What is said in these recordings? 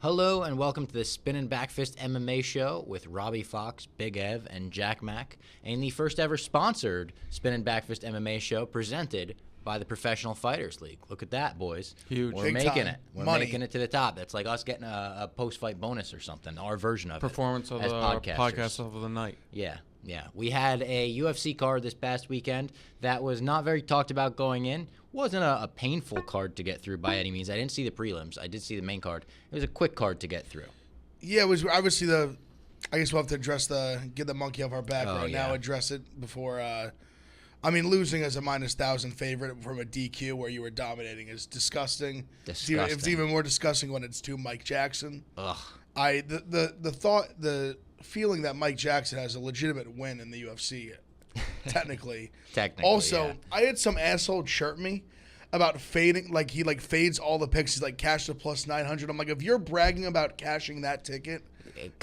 Hello and welcome to the Spinnin Backfist MMA show with Robbie Fox, Big Ev, and Jack Mack, and the first ever sponsored Spinnin Backfist MMA show presented by the Professional Fighters League. Look at that, boys. Huge. We're Big making time. it. We're Money. making it to the top. That's like us getting a post-fight bonus or something, our version of Performance it. of as the podcasters. podcast of the night. Yeah. We had a UFC card this past weekend that was not very talked about going in. Wasn't a painful card to get through by any means. I didn't see the prelims. I did see the main card. It was a quick card to get through. Yeah, it was obviously I guess we'll have to address get the monkey off our back now. Yeah. Address it before. Losing as a -1,000 favorite from a DQ where you were dominating is disgusting. Disgusting. It's even more disgusting when it's to Mike Jackson. Ugh. The feeling that Mike Jackson has a legitimate win in the UFC, technically. Also, yeah. I had some asshole chirp me about fading, like he fades all the picks. He's like, cash to +900. I'm like, if you're bragging about cashing that ticket,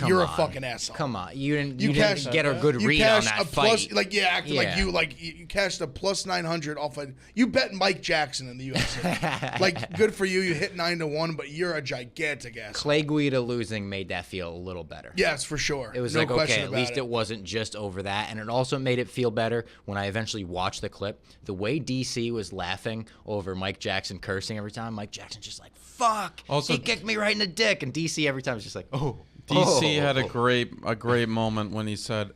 you're a fucking asshole. Come on, you didn't get a good you read on cashed that a fight. Like you cashed a +900 off of, you bet Mike Jackson in the UFC. Like, good for you. You hit 9-1, but you're a gigantic asshole. Clay Guida losing made that feel a little better. Yes, for sure. It was no like, okay, at least it. it wasn't just over that. And it also made it feel better when I eventually watched the clip. The way DC was laughing over Mike Jackson cursing every time, Mike Jackson's just like, fuck, Also, he kicked me right in the dick. And DC every time is just like, oh. DC had a great moment when he said,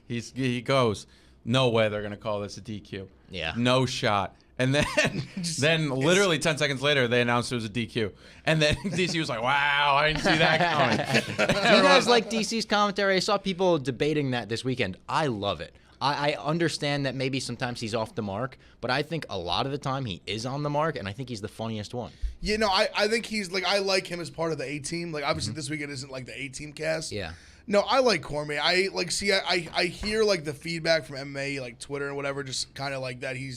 he goes, no way they're gonna call this a DQ. Yeah. No shot. And then literally 10 seconds later, they announced it was a DQ. And then DC was like, wow, I didn't see that coming. Do you guys like DC's commentary? I saw people debating that this weekend. I love it. I understand that maybe sometimes he's off the mark, but I think a lot of the time he is on the mark, and I think he's the funniest one. You know, I think he's like, I like him as part of the A-team. Like, obviously this weekend isn't like the A-team cast. Yeah. No, I like Cormier. I hear like the feedback from MMA, like Twitter and whatever, just kind of like that he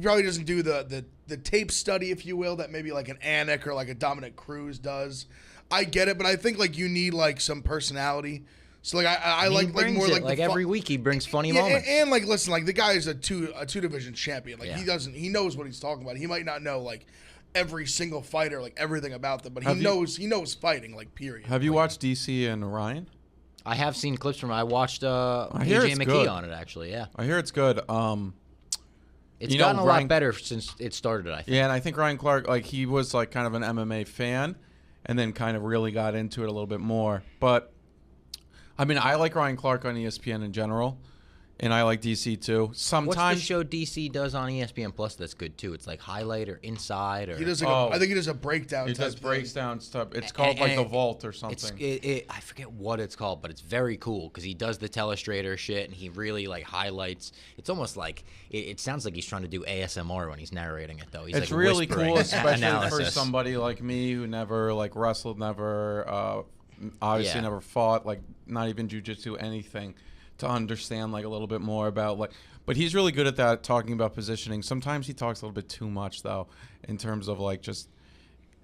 probably doesn't do the tape study, if you will, that maybe like an Anik or like a Dominic Cruz does. I get it, but I think like you need like some personality. So like I like more like every week he brings funny moments. And like, listen, like the guy is a two division champion. Like Yeah. he knows what he's talking about. He might not know like every single fighter, like everything about them, but he knows fighting, like, period. Have you watched DC and Ryan? I have seen clips from it. I watched hear AJ it's McKee good. on it, actually, yeah. I hear it's good. It's gotten a lot better since it started, I think. Yeah, and I think Ryan Clark, like, he was like kind of an MMA fan and then kind of really got into it a little bit more. But I mean, I like Ryan Clark on ESPN in general, and I like DC too. Sometimes What's the show DC does on ESPN Plus that's good too? It's like Highlight or Inside or He does I think he does a breakdown. he does type breakdown stuff. It's called like The Vault or something. I forget what it's called, but it's very cool because he does the telestrator shit and he really like highlights. It's almost like it sounds like he's trying to do ASMR when he's narrating it though. He's It's like really whispering cool, especially for analysis. somebody like me who never like wrestled, never obviously Yeah. never fought, like not even jiu-jitsu, anything, to understand like a little bit more about like. But he's really good at that, talking about positioning. Sometimes he talks a little bit too much though, in terms of like just.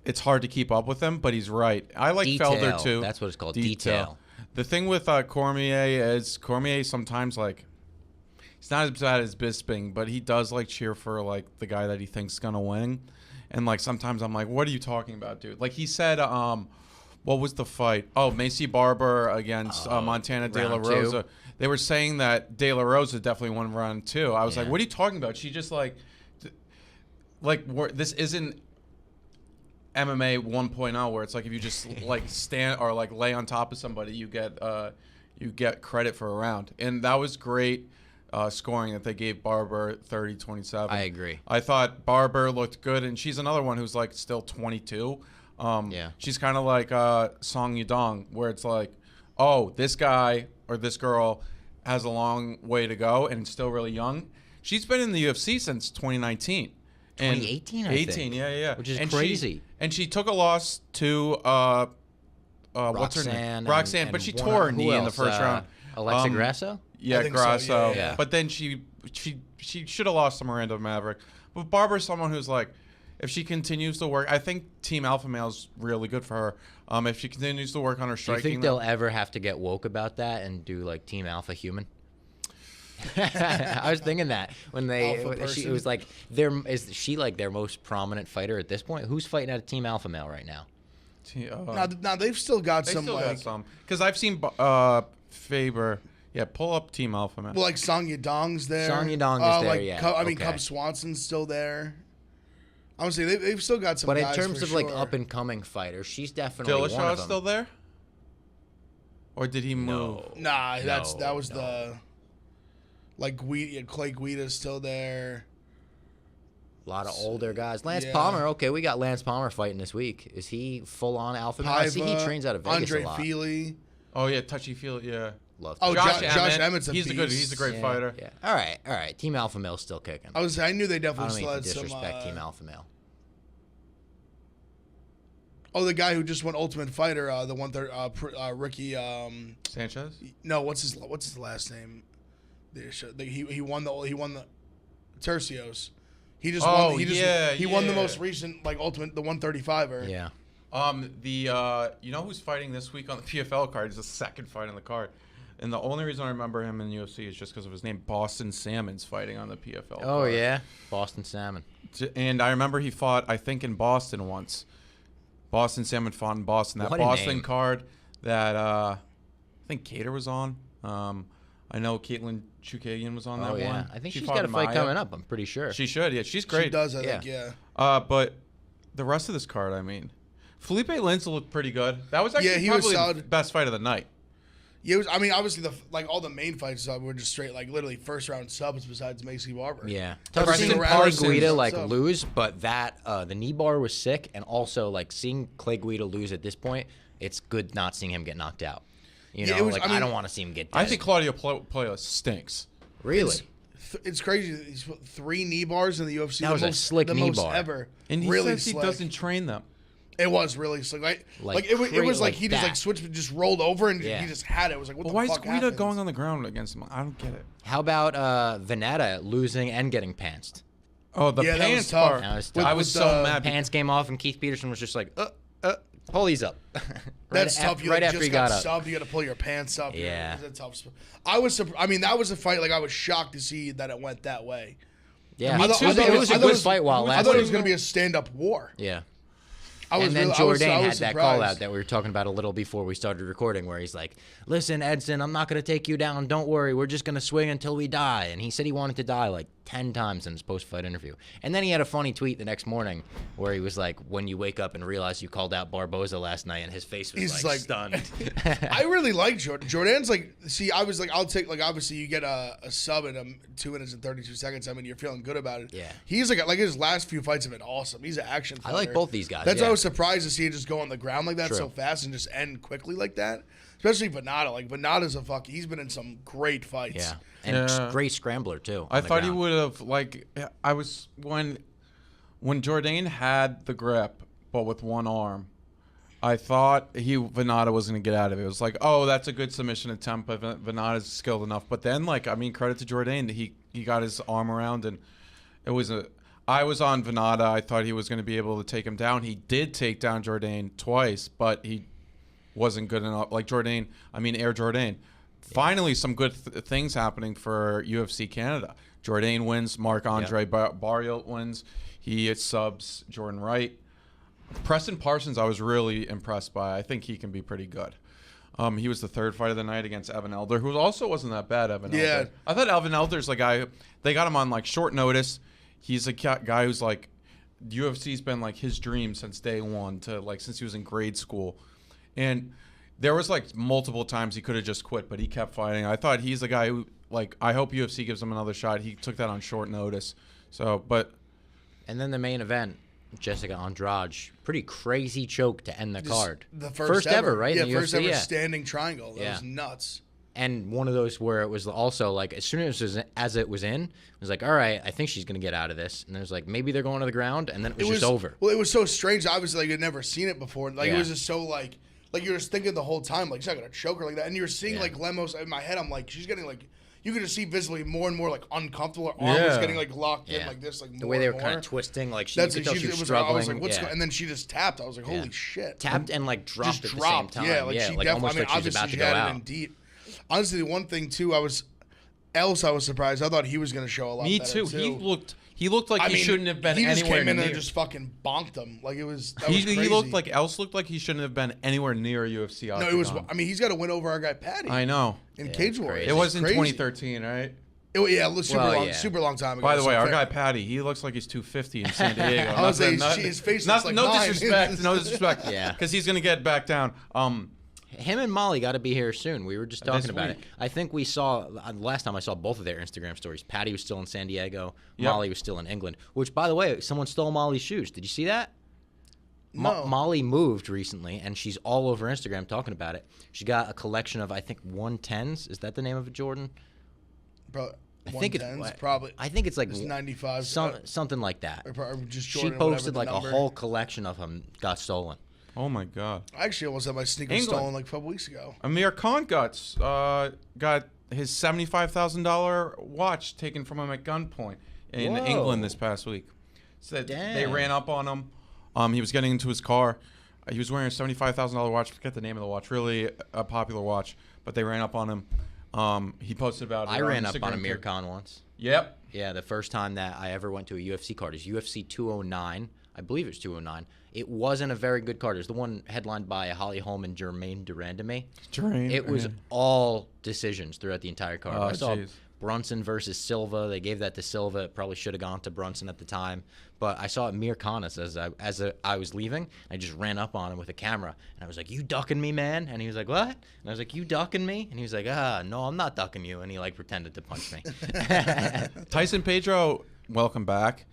It's hard to keep up with him, but he's right. I like Detail. Felder too. That's what it's called. Detail. The thing with Cormier is Cormier sometimes like. He's not as bad as Bisping, but he does like cheer for like the guy that he thinks is gonna win, and like sometimes I'm like, what are you talking about, dude? Like he said, what was the fight? Oh, Macy Barber against Montana De La round Rosa. two. They were saying that De La Rosa definitely won round 2. I was like, Yeah. what are you talking about? She just like this isn't MMA 1.0 where it's like if you just like stand or like lay on top of somebody, you get credit for a round, and that was great. Scoring that they gave Barber 30-27. I agree. I thought Barber looked good, and she's another one who's like still 22. Yeah. She's kind of like Song Yudong, where it's like, oh, this guy or this girl has a long way to go and still really young. She's been in the UFC since 2019. 2018, I think. 18, yeah. Which is and crazy. She took a loss to what's her name? Roxanne, but she tore her knee in the first round. Alexa Grasso? Yeah, I think so, Grasso. yeah. But then she should have lost to Miranda Maverick. But Barbara's someone who's like, if she continues to work, I think Team Alpha Male's really good for her. If she continues to work on her Do you striking. think they'll ever have to get woke about that and do like Team Alpha Human? I was thinking that when it was like, is she like their most prominent fighter at this point? Who's fighting at a Team Alpha Male right now? Now they've still got They some still like got some. Because I've seen Faber. Yeah, pull up Team Alpha, man. well, like Song Yadong's there. Song Yadong is there, like, yeah. Cub Swanson's still there. I would say they've still got some. But in guys terms for of like sure. up and coming fighters, she's definitely one of Dillashaw's them. still there? Or did he move? Nah, that was the like Clay Guida's still there. A lot of older guys. Lance Yeah. Palmer. Okay, we got Lance Palmer fighting this week. Is he full on alpha male? I see he trains out of Vegas Andre a lot. Feely. Oh yeah, touchy feel. Yeah. Love Oh, to- Josh Emmett's a He's beast. He's a great Yeah, fighter. Yeah. All right. Team Alpha Male's still kicking. I knew they I definitely don't still mean had to some. disrespect Team Alpha Male. Oh, the guy who just won Ultimate Fighter, the one third, Ricky. Sanchez. No, what's his last name? He won the Tercios. He just won. He won the most recent like Ultimate, the 135er. Yeah. You know who's fighting this week on the PFL card? He's the second fight on the card. And the only reason I remember him in the UFC is just because of his name. Boston Salmon's fighting on the PFL Oh card. yeah, Boston Salmon. And I remember he fought, I think, in Boston once. Boston Salmon fought in Boston. That What a Boston name. card that I think Cater was on. I know Caitlin Chukagian was on that Oh yeah. one. I think She she's fought got a fight Maya. coming up. I'm pretty sure. She should, yeah. She's She great. does, I think, yeah. But the rest of this card, I mean, Felipe Linz looked pretty good. That was actually he was probably the solid. best fight of the night. Yeah, obviously all the main fights were just straight like literally first round subs besides Macy Barber. Yeah. Tough Tough seeing seeing Parsons. Clay Guida What's like up? lose, but that the knee bar was sick, and also like seeing Clay Guida lose at this point, it's good not seeing him get knocked out. You know, Yeah, it was- like I mean, I don't want to see him get dead. I think Claudio Puella stinks. really. It's crazy. He's put 3 knee bars in the UFC. That the was a most, slick the knee most bar. ever. And he really says he slick. doesn't train them. It was really slick. Like it was crazy, like like he just like that. switched, just rolled over, and Yeah. he just had it. It was like, what But the why is fuck Guida happened? going on the ground against him? I don't get it. How about Veneta losing and getting pantsed? Oh, the Yeah, that was pants tough. part. That was With- tough. I was with so the mad. Pants came off, and Keith Peterson was just like, pull these up. That's tough. You right like, after just he got got up. subbed. You got to pull your pants up. Yeah. It was a tough. I was. I mean, that was a fight. Like I was shocked to see that it went that way. Yeah, Me too, I thought it was a good fight while I last. thought it was going to be a stand-up war. Yeah. I was And then really, I was Jourdain had that surprised. call out that we were talking about a little before we started recording, where he's like, "Listen, Edson, I'm not going to take you down. Don't worry. We're just going to swing until we die." And he said he wanted to die like 10 times in his post-fight interview. And then he had a funny tweet the next morning where he was like, "When you wake up and realize you called out Barboza last night," and his face was He's like like- stunned. I really like Jordan. Jordan's like, see, I was like, I'll take, like, obviously you get a sub in 2 minutes and 32 seconds. I mean, you're feeling good about it. Yeah. He's like his last few fights have been awesome. He's an action I fighter. like both these guys. That's yeah. why I was surprised to see it just go on the ground like that True. so fast and just end quickly like that. Especially Venata. Like, Venata's he's been in some great fights. Yeah. And Yeah. great scrambler, too. I on the thought he ground. would have I was when Jourdain had the grip but with one arm. I thought Venata was going to get out of it. It was like, oh, that's a good submission attempt, but Venata's skilled enough. But then, like, I mean, credit to Jourdain that he got his arm around, and it was I was on Venata. I thought he was going to be able to take him down. He did take down Jourdain twice, but he wasn't good enough. Like Air Jourdain. Finally, some good things happening for UFC Canada. Jourdain wins. Marc-Andre Barrios wins. He subs Jordan Wright. Preston Parsons, I was really impressed by. I think he can be pretty good. He was the third fight of the night against Evan Elder, who also wasn't that bad. Evan Elder. I thought Evan Elder's the guy. They got him on like short notice. He's a guy who's like, UFC's been like his dream since day one, since he was in grade school, and there was like multiple times he could have just quit, but he kept fighting. I thought he's the guy who, like, I hope UFC gives him another shot. He took that on short notice. So, but And then the main event, Jessica Andrade, pretty crazy choke to end the card. The first ever, right? Yeah, in the first UFC, ever yeah. standing triangle. That Yeah. was nuts. And one of those where it was also like, as soon as it was in, it was like, all right, I think she's gonna get out of this. And it was like, maybe they're going to the ground, and then it was just over. Well, it was so strange. Obviously, like, I'd never seen it before. Like, Yeah. it was just so like you're just thinking the whole time, like, she's not gonna choke her like that. And you're seeing like Lemos in my head. I'm like, she's getting like, you could just see visibly more and more like uncomfortable. Her arm was getting like locked in like this, like more the way they were and kind more. of twisting, like she, That's you could tell she was I struggling. was like, what's going? And then she just tapped. I was like, holy shit. Tapped and like dropped Just at dropped. the same time. Yeah, like she definitely. almost I mean, like she was obviously about to she go had out. it in deep. Honestly, the one thing too, I was surprised. I thought he was going to show a lot. me better, too. He looked like he shouldn't have been he just anywhere came in near. and just fucking bonked him. Like it was. That He was crazy. looked like he shouldn't have been anywhere near a UFC No, octagon. it was. I mean, he's got to win over our guy Patty. I know. In Yeah, Cage it's Warriors. crazy. It was in Crazy. 2013, right? Super long time ago. By the way, so our fair. guy Patty, he looks like he's 250 in San Diego. I was saying his face looks like no mine. disrespect, no disrespect. Yeah. because he's gonna get back down. Him and Molly got to be here soon. We were just talking This about week. it. I think we saw last time I saw both of their Instagram stories. Patty was still in San Diego. Yep. Molly was still in England. Which, by the way, someone stole Molly's shoes. Did you see that? No. Molly moved recently, and she's all over Instagram talking about it. She got a collection of, I think, 110s. Is that the name of it, Jordan? Bro, I think it's 110s, probably. I think it's like It's 95. something like that. Or just She Jordan, posted whatever like the a number. whole collection of them got stolen. Oh my God. I actually almost had my sneakers England. stolen like a couple weeks ago. Amir Khan got his $75,000 watch taken from him at gunpoint in Whoa. England this past week. Said they Damn. ran up on him. He was getting into his car. He was wearing a $75,000 watch. I forget the name of the watch. Really a popular watch. But they ran up on him. He posted about it. I ran up Instagram on Amir too. Khan once. Yep. Yeah, the first time that I ever went to a UFC card is UFC 209. I believe it's 209. It wasn't a very good card. It was the one headlined by Holly Holm and Jermaine Durandamy. It was all decisions throughout the entire card. Oh, I saw jeez. Brunson versus Silva. They gave that to Silva. It probably should have gone to Brunson at the time. But I saw Amir Khan as I was leaving. I just ran up on him with a camera. And I was like, "You ducking me, man?" And he was like, "What?" And I was like, "You ducking me?" And he was like, no, I'm not ducking you." And he like pretended to punch me. Tyson Pedro, welcome back.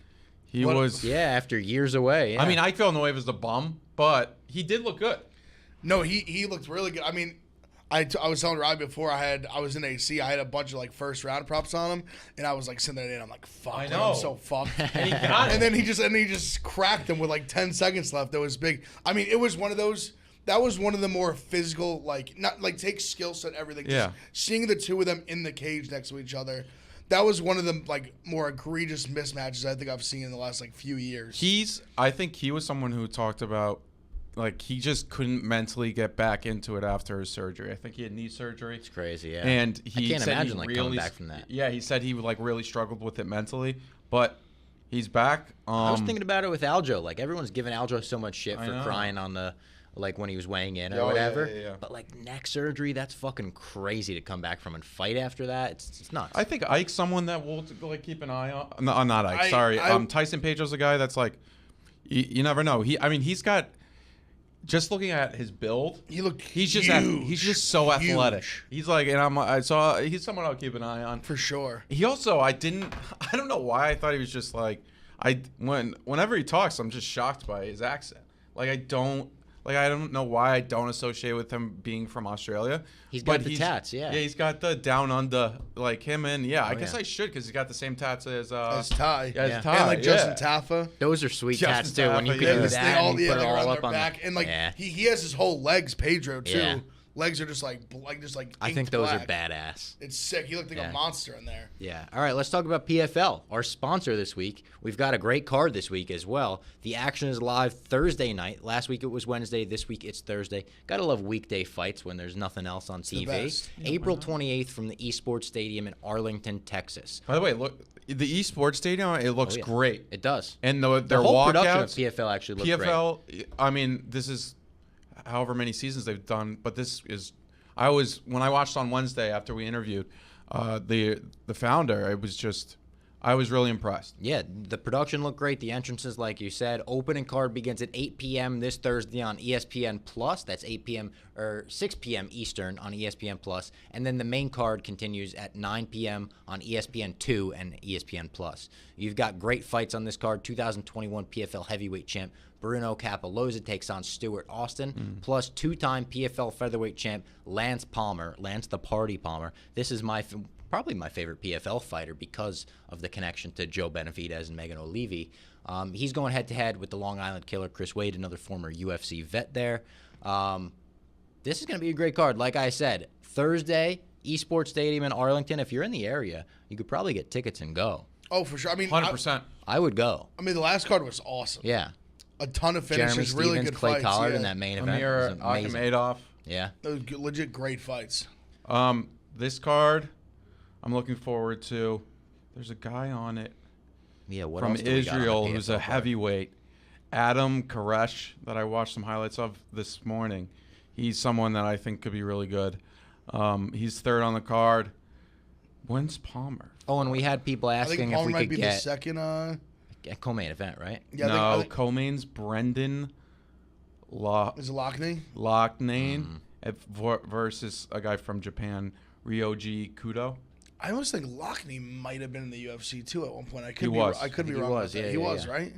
He was. Yeah, after years away. Yeah. I mean, Ike Villanueva is a bum, but he did look good. No, he looked really good. I mean, I was telling Robbie before I was in AC. I had a bunch of like first round props on him, and I was like sitting there and I'm like, fuck, I dude, know. I'm so fucked. And he got it. And then he just cracked him with like 10 seconds left. That was big. I mean, it was one of those. That was one of the more physical, like not like take skill set, everything. Yeah. Just seeing the two of them in the cage next to each other. That was one of the like more egregious mismatches I think I've seen in the last like few years. I think he was someone who talked about, like, he just couldn't mentally get back into it after his surgery. I think he had knee surgery. it's crazy. Yeah. And he I can't said imagine he like really, coming back from that. Yeah, he said he like really struggled with it mentally, but he's back. I was thinking about it with Aljo. Like everyone's giving Aljo so much shit I for know. crying on the like when he was weighing in or Oh, yeah, whatever. yeah. But like neck surgery, that's fucking crazy to come back from and fight after that. It's nuts. I think Ike's someone that we'll like keep an eye on. No, not Ike. I- Sorry. I- Tyson Pedro's a guy that's like, you never know. He's got. Just looking at his build, he's just so athletic. He's like, and he's someone I'll keep an eye on For sure. He also, I don't know why I thought he was just like, whenever he talks, I'm just shocked by his accent. I don't know why I don't associate with him being from Australia. He's got the tats, yeah. Yeah, he's got the down under, like him, and I guess yeah. I should because he's got the same tats as Ty. Yeah, as Yeah. Ty, And like yeah. Justin Taffa. Those are sweet Justin tats too. When you Taffa, can yeah. do Yes, that, They all, and you yeah, put it like all around up their on back, and like yeah. he has his whole legs, Pedro too. Yeah. Legs are just like just like. I think inked those black. are badass. It's sick. He looked like Yeah. a monster in there. Yeah. All right, let's talk about PFL, our sponsor this week. We've got a great card this week as well. The action is live Thursday night. Last week it was Wednesday. This week it's Thursday. Gotta love weekday fights when there's nothing else on the TV. best. April 28th from the Esports Stadium in Arlington, Texas. By the way, look, the Esports Stadium, it looks yeah. great. It does. And The their whole production of walkouts, PFL actually looks great. PFL, I mean, this is however many seasons they've done, but this is, when I watched on Wednesday after we interviewed the founder, I was really impressed. Yeah, the production looked great. The entrances, like you said, opening card begins at 8 p.m. this Thursday on ESPN Plus. That's 8 p.m. or 6 p.m. Eastern on ESPN Plus, and then the main card continues at 9 p.m. on ESPN2 and ESPN Plus. You've got great fights on this card. 2021 PFL Heavyweight Champ Bruno Cappelozza takes on Stuart Austin, plus two-time PFL Featherweight Champ Lance the Party Palmer. This is probably my favorite PFL fighter because of the connection to Joe Benavidez and Megan O'Leary. He's going head-to-head with the Long Island Killer, Chris Wade, another former UFC vet there. This is going to be a great card. Like I said, Thursday, Esports Stadium in Arlington. If you're in the area, you could probably get tickets and go. Oh, for sure. I mean, 100%. I would go. the last card was awesome. Yeah. A ton of Jeremy finishes, Stevens, really good Clay fights. Collard yeah. in that main event. Amir was amazing. Akhmedov. Yeah. Those legit great fights. This card, I'm looking forward to. There's a guy on it. Yeah, what from else do we got on the Israel, who's PFL a card? heavyweight. Adam Koresh, that I watched some highlights of this morning. He's someone that I think could be really good. He's third on the card. When's Palmer? Oh, and we had people I asking think if Palmer we might could be the get second. a co-main event, right? Yeah, No, I think co-main's Brendan is it Lockney? Loughnane versus a guy from Japan, Ryoji Kudo. I almost think Lockney might have been in the UFC too at one point. I could He be. was. I could be He wrong. was, about that. yeah, He yeah, was yeah. right.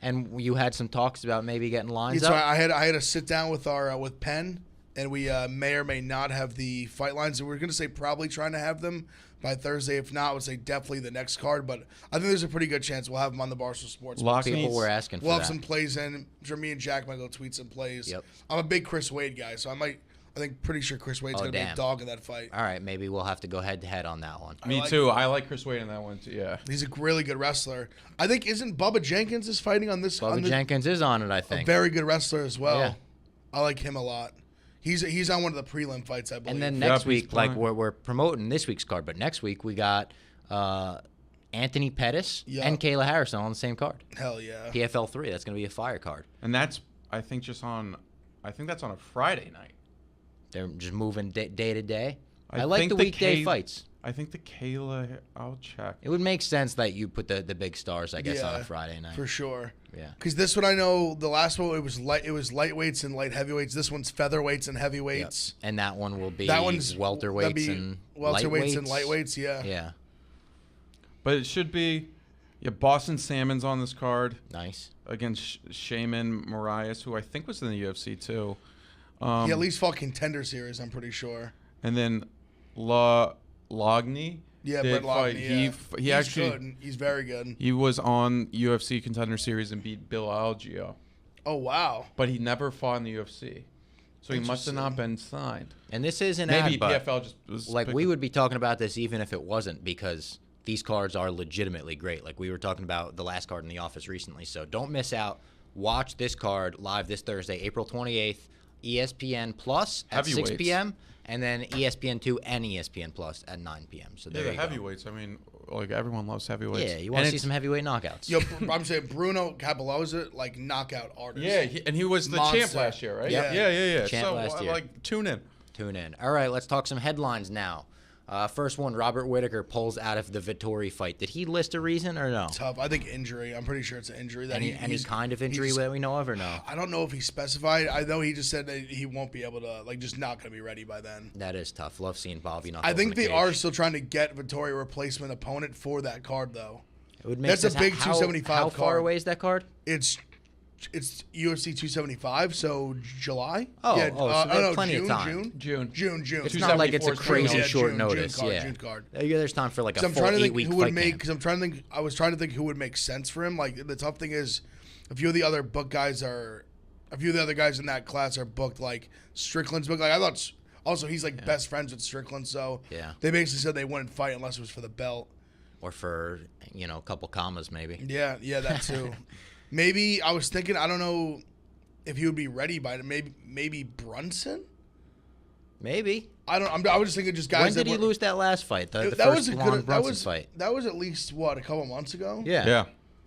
And you had some talks about maybe getting lines Yeah, so up. I had to sit down with our with Penn, and we may or may not have the fight lines. And we're going to say probably trying to have them by Thursday. If not, I would say definitely the next card. But I think there's a pretty good chance we'll have them on the Barstool Sports. People were asking for We'll have that. some plays in. I'm sure me and Jack might go tweet some plays. Yep. I'm a big Chris Wade guy, so I think pretty sure Chris Wade's going to be a damn. dog in that fight. All right, maybe we'll have to go head-to-head on that one. Me too. I like Chris Wade in that one too. Yeah. He's a really good wrestler. I think isn't Bubba Jenkins is fighting on this? Bubba Jenkins is on it, I a think. very good wrestler as well. Yeah. I like him a lot. He's on one of the prelim fights, I believe. And then Yep, next he's week, like fine. we're promoting this week's card, but next week we got Anthony Pettis Yep. and Kayla Harrison on the same card. Hell yeah. PFL 3. That's going to be a fire card. And that's I think that's on a Friday night. They're just moving day to day. I I like think the the weekday K- fights. I think the Kayla. I'll check. It would make sense that you put the big stars, I guess, on Yeah, a Friday night. For sure. Yeah. Because this one I know the last one it was lightweights and light heavyweights. This one's featherweights and Yep. heavyweights. And that one will be That one's that'd welterweights be and welterweights and lightweights. Yeah. Yeah. But it should be. Yeah, Boston Salmon's on this card Nice. against Shaman Marias, who I think was in the UFC too. He at least fought Contender Series, I'm pretty sure. And then Loughney. Yeah, did Brett Loughney. fight. Yeah. He He's actually good. He's very good. he was on UFC Contender Series and beat Bill Algeo, Oh wow. but he never fought in the UFC, so he must have not been signed. And this is an Maybe ad, but PFL just was like picking- we would be talking about this even if it wasn't, because these cards are legitimately great. Like we were talking about the last card in the office recently. So don't miss out. Watch this card live this Thursday, April 28th, ESPN Plus at 6 Heavyweights. p.m. and then ESPN2 and ESPN Plus at 9 p.m. So Yeah, there the you go. heavyweights. I mean, like everyone loves heavyweights. Yeah, you want to And see it's- some heavyweight knockouts. Yo, I'm saying Bruno Cappelozza, like knockout artist. Yeah, and he was the champ Monster. last year, right? Yeah. Yeah. Champ So last year. like, tune in. Tune in. All right, let's talk some headlines now. First one, Robert Whittaker pulls out of the Vettori fight. Did he list a reason or no? Tough. I think injury. I'm pretty sure it's an injury. That Any he's- kind of injury he's- that we know of or no? I don't know if he specified. I know he just said that he won't be able to, like, just not going to be ready by then. That is tough. Love seeing Bobby knock I over think the they cage. are still trying to get Vettori a replacement opponent for that card, though. It would make That's a sense. big How- 275 How far card. away is that card? It's UFC 275, so July. Oh, yeah, so they have plenty of June, time. June. It's not like it's a 274 is crazy Yeah, short June notice. card, yeah, June card. There's time for like a I'm full trying to think 8-week who would fight make. camp. Because I'm trying to think. I was trying to think who would make sense for him. Like the tough thing is, a few of the other book guys are, a few of the other guys in that class are booked. Like Strickland's booked. Like I thought. Also, he's like best friends with Strickland, so Yeah. they basically said they wouldn't fight unless it was for the belt. Or for a couple commas maybe. Yeah, that too. Maybe I was thinking. I don't know if he would be ready by it. Maybe Brunson. Maybe. I don't. I was just thinking just guys. When that did he were, lose that last fight? The that first was a Lon good. That Brunson was fight. That was at least what, a couple months ago. Yeah. Yeah.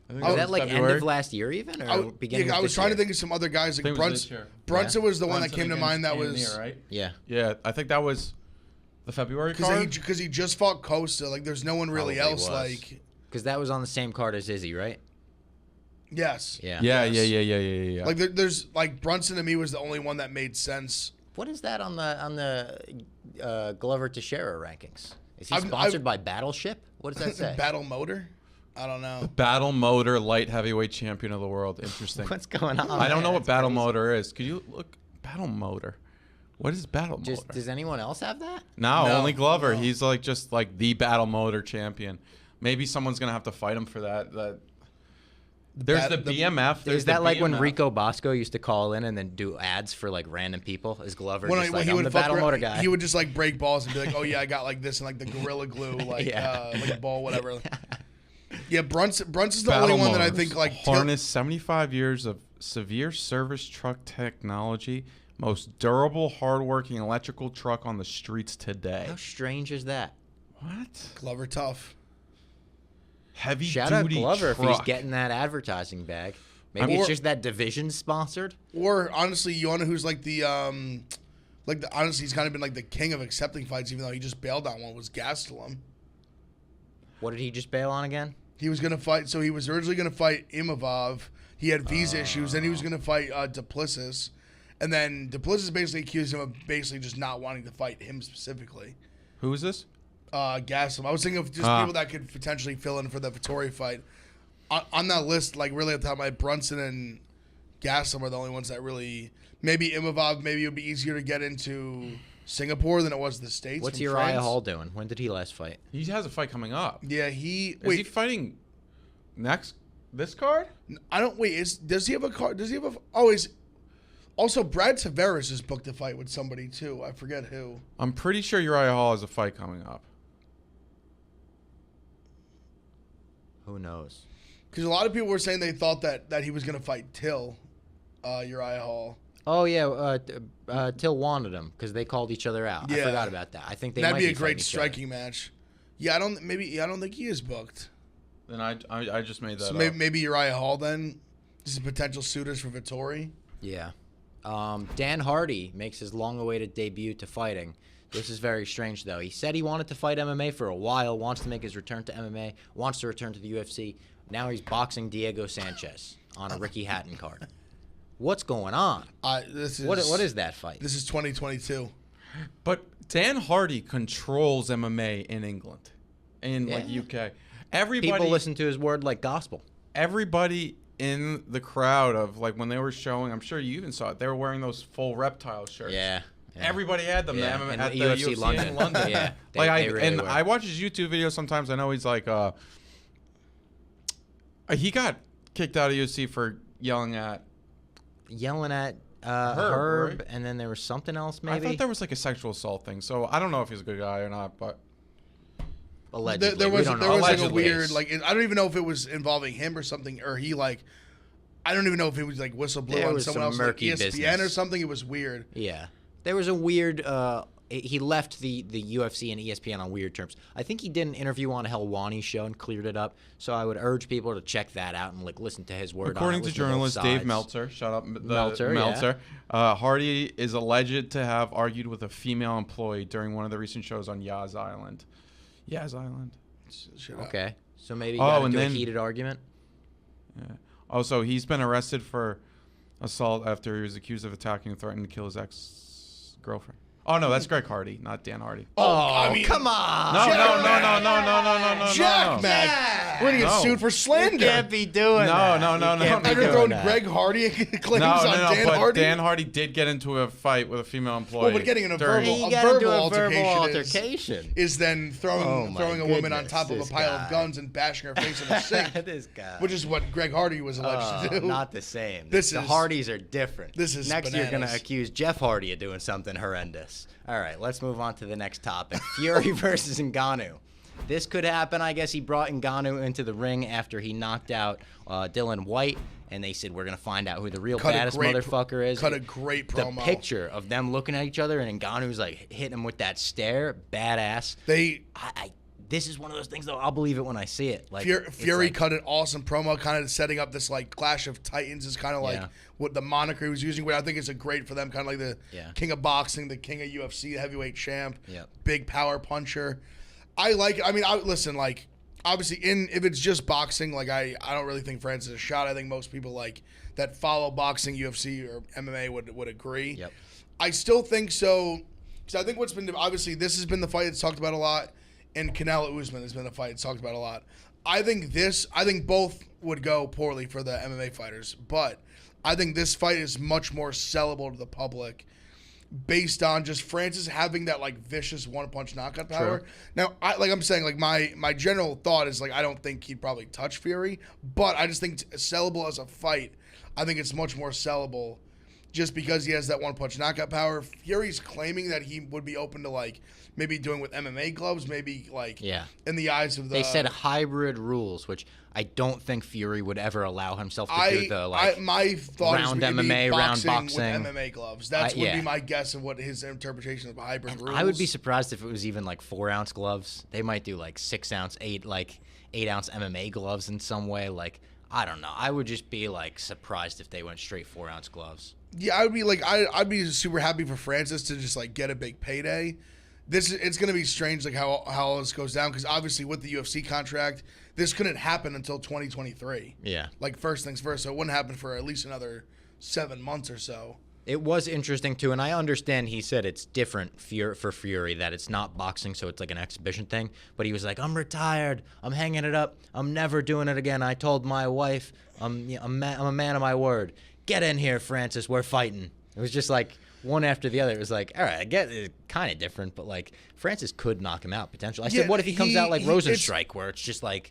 I think Was it that like February. end of last year even, or beginning? I of was this trying year? to think of some other guys. I Like think it was this year. Brunson was the one that Brunson came to mind. That against was Anthony, right? Yeah. Yeah, I think that was the February card. because he just fought Costa. Like there's no one really Probably else. was. Like Because that was on the same card as Izzy, right? yes. Yeah. Yeah. Like there's like Brunson to me was the only one that made sense. What is that on the Glover Teixeira rankings? Is he I've- sponsored by Battleship? What does that say? Battle Motor. I don't know. Battle Motor light heavyweight champion of the world. Interesting. What's going on? I don't know man? what Battle Motor is. Could you look Battle Motor? What is Battle Motor? Does anyone else have that? No, No, only Glover. no. He's like just like the Battle Motor champion. Maybe someone's gonna have to fight him for that. There's the BMF. There's Is that the like when BMF. Rico Bosco used to call in and then do ads for like random people? Is Glover When just like, he I'm would the fuck Battle around, Motor guy? he would just like break balls and be like, "Oh yeah, I got like this and like the Gorilla Glue, like Yeah. like ball, whatever." Yeah, Brunson's the Battle only one that I Motors. think like harness 75 years of severe service truck technology, most durable, hardworking electrical truck on the streets today. How strange is that? What? Glover tough. heavy Shout out duty Glover truck. if he's getting that advertising bag. Maybe it's just that division sponsored. Or honestly, you want to who's like the honestly, he's kind of been like the king of accepting fights, even though he just bailed on one. Was Gastelum. What did he just bail on again? He was gonna fight. So he was originally gonna fight Imavov. He had visa issues. Then he was gonna fight Duplessis, and then Duplessis basically accused him of basically just not wanting to fight him specifically. Who is this? Gastelum. I was thinking of just people that could potentially fill in for the Vettori fight. On that list, like really at the top, Brunson and Gastelum are the only ones that really. Maybe Imavov. Maybe it would be easier to get into Singapore than it was the States. What's Uriah Hall doing? When did he last fight? He has a fight coming up. Yeah, Is he fighting next this card? I don't wait. Does he have a card? Does he have a? Oh, is also Brad Tavares is booked to fight with somebody too. I forget who. I'm pretty sure Uriah Hall has a fight coming up. Who knows? Because a lot of people were saying they thought that he was going to fight Till, Uriah Hall. Oh yeah, Till wanted him because they called each other out. Yeah. I forgot about that. I think they That'd might be a fighting great each striking other. match. Yeah, I don't think he is booked. Then I just made that So up. maybe Uriah Hall then. This is potential suitors for Vettori. Yeah. Dan Hardy makes his long-awaited debut to fighting. This is very strange, though. He said he wanted to fight MMA for a while, wants to make his return to MMA, wants to return to the UFC. Now he's boxing Diego Sanchez on a Ricky Hatton card. What's going on? What What is that fight? This is 2022. But Dan Hardy controls MMA in England, in like UK. Everybody People listen to his word like gospel. Everybody in the crowd of like when they were showing, I'm sure you even saw it. They were wearing those full reptile shirts. Yeah. Everybody had them. Yeah, The MMA, and at the UFC UFC London. in London. Yeah, they really were. I watch his YouTube videos sometimes. I know he's like he got kicked out of UFC for yelling at Herb, right? and then there was something else maybe. I thought there was like a sexual assault thing. So I don't know if he's a good guy or not, but Allegedly. There was we don't like know. a Allegedly. weird I don't even know if it was involving him or something, or he like. I don't even know if he was like whistleblower There on was someone some else, like murky ESPN business. or something. It was weird. Yeah. There was a weird he left the UFC and ESPN on weird terms. I think he did an interview on Helwani's show and cleared it up. So I would urge people to check that out and like listen to his word. according on it, to listen both journalist Dave sides. Meltzer, shut up, Meltzer, Hardy is alleged to have argued with a female employee during one of the recent shows on Yas Island. Yas Island. Shut up. Okay. So maybe he got and into a then- heated argument. Yeah. Also, he's been arrested for assault after he was accused of attacking and threatening to kill his ex-girlfriend. Oh no, that's Greg Hardy, not Dan Hardy. I mean, come on. No. Jack Mac. We're gonna get sued for You slander. can't be doing that. No. You can't be They're doing throwing that. Greg Hardy claims No, on Dan but Hardy. Dan Hardy did get into a fight with a female employee. Well, but getting in a during- verbal- He got into verbal a verbal altercation altercation. is then throwing my a woman on goodness, top of a this pile guy. of guns and bashing her face in the sink, This guy. which is what Greg Hardy was alleged to do. Not the same. This the is- Hardys are different. this is Next you're going to bananas. accuse Jeff Hardy of doing something horrendous. All right, let's move on to the next topic. Fury versus Ngannou. This could happen. I guess he brought Ngannou into the ring after he knocked out Dylan White, and they said, we're going to find out who the real baddest motherfucker is. Cut a great promo. The picture of them looking at each other and Ngannou's like hitting him with that stare, badass. This is one of those things, though. I'll believe it when I see it. Like Fury like, cut an awesome promo, kind of setting up this like Clash of Titans is kind of like what the moniker he was using. But I think it's a great for them, kind of like the king of boxing, the king of UFC, the heavyweight champ, big power puncher. I like it. I mean, listen, like obviously, if it's just boxing, like I don't really think France is a shot. I think most people like that follow boxing, UFC or MMA would agree. Yep. I still think so because I think what's been obviously this has been the fight that's talked about a lot. And Canelo Usman has been a fight it's talked about a lot. I think both would go poorly for the MMA fighters, but I think this fight is much more sellable to the public based on just Francis having that like vicious one-punch knockout power. True. Now, I'm saying like my general thought is like I don't think he'd probably touch Fury, but I just think sellable as a fight, I think it's much more sellable just because he has that one-punch knockout power. Fury's claiming that he would be open to, like, maybe doing with MMA gloves, maybe, like, in the eyes of the... They said hybrid rules, which I don't think Fury would ever allow himself to do the, like, my thought round is MMA, round boxing. with MMA gloves. That would be my guess of what his interpretation of hybrid rules. I would be surprised if it was even, like, 4-ounce gloves. They might do, like, 6-ounce, 8-ounce MMA gloves in some way. Like, I don't know. I would just be, like, surprised if they went straight 4-ounce gloves. Yeah, I would be like, I'd be super happy for Francis to just, like, get a big payday. It's going to be strange, like, how all this goes down, because obviously with the UFC contract, this couldn't happen until 2023. Yeah. Like, first things first, so it wouldn't happen for at least another 7 months or so. It was interesting, too, and I understand he said it's different for Fury, that it's not boxing, so it's like an exhibition thing. But he was like, I'm retired. I'm hanging it up. I'm never doing it again. I told my wife I'm a man of my word. Get in here, Francis. We're fighting. It was just like one after the other. It was like, all right, I get it, kind of different, but, like, Francis could knock him out, potentially. I said, what if he comes out like Rosenstrike, where it's just like,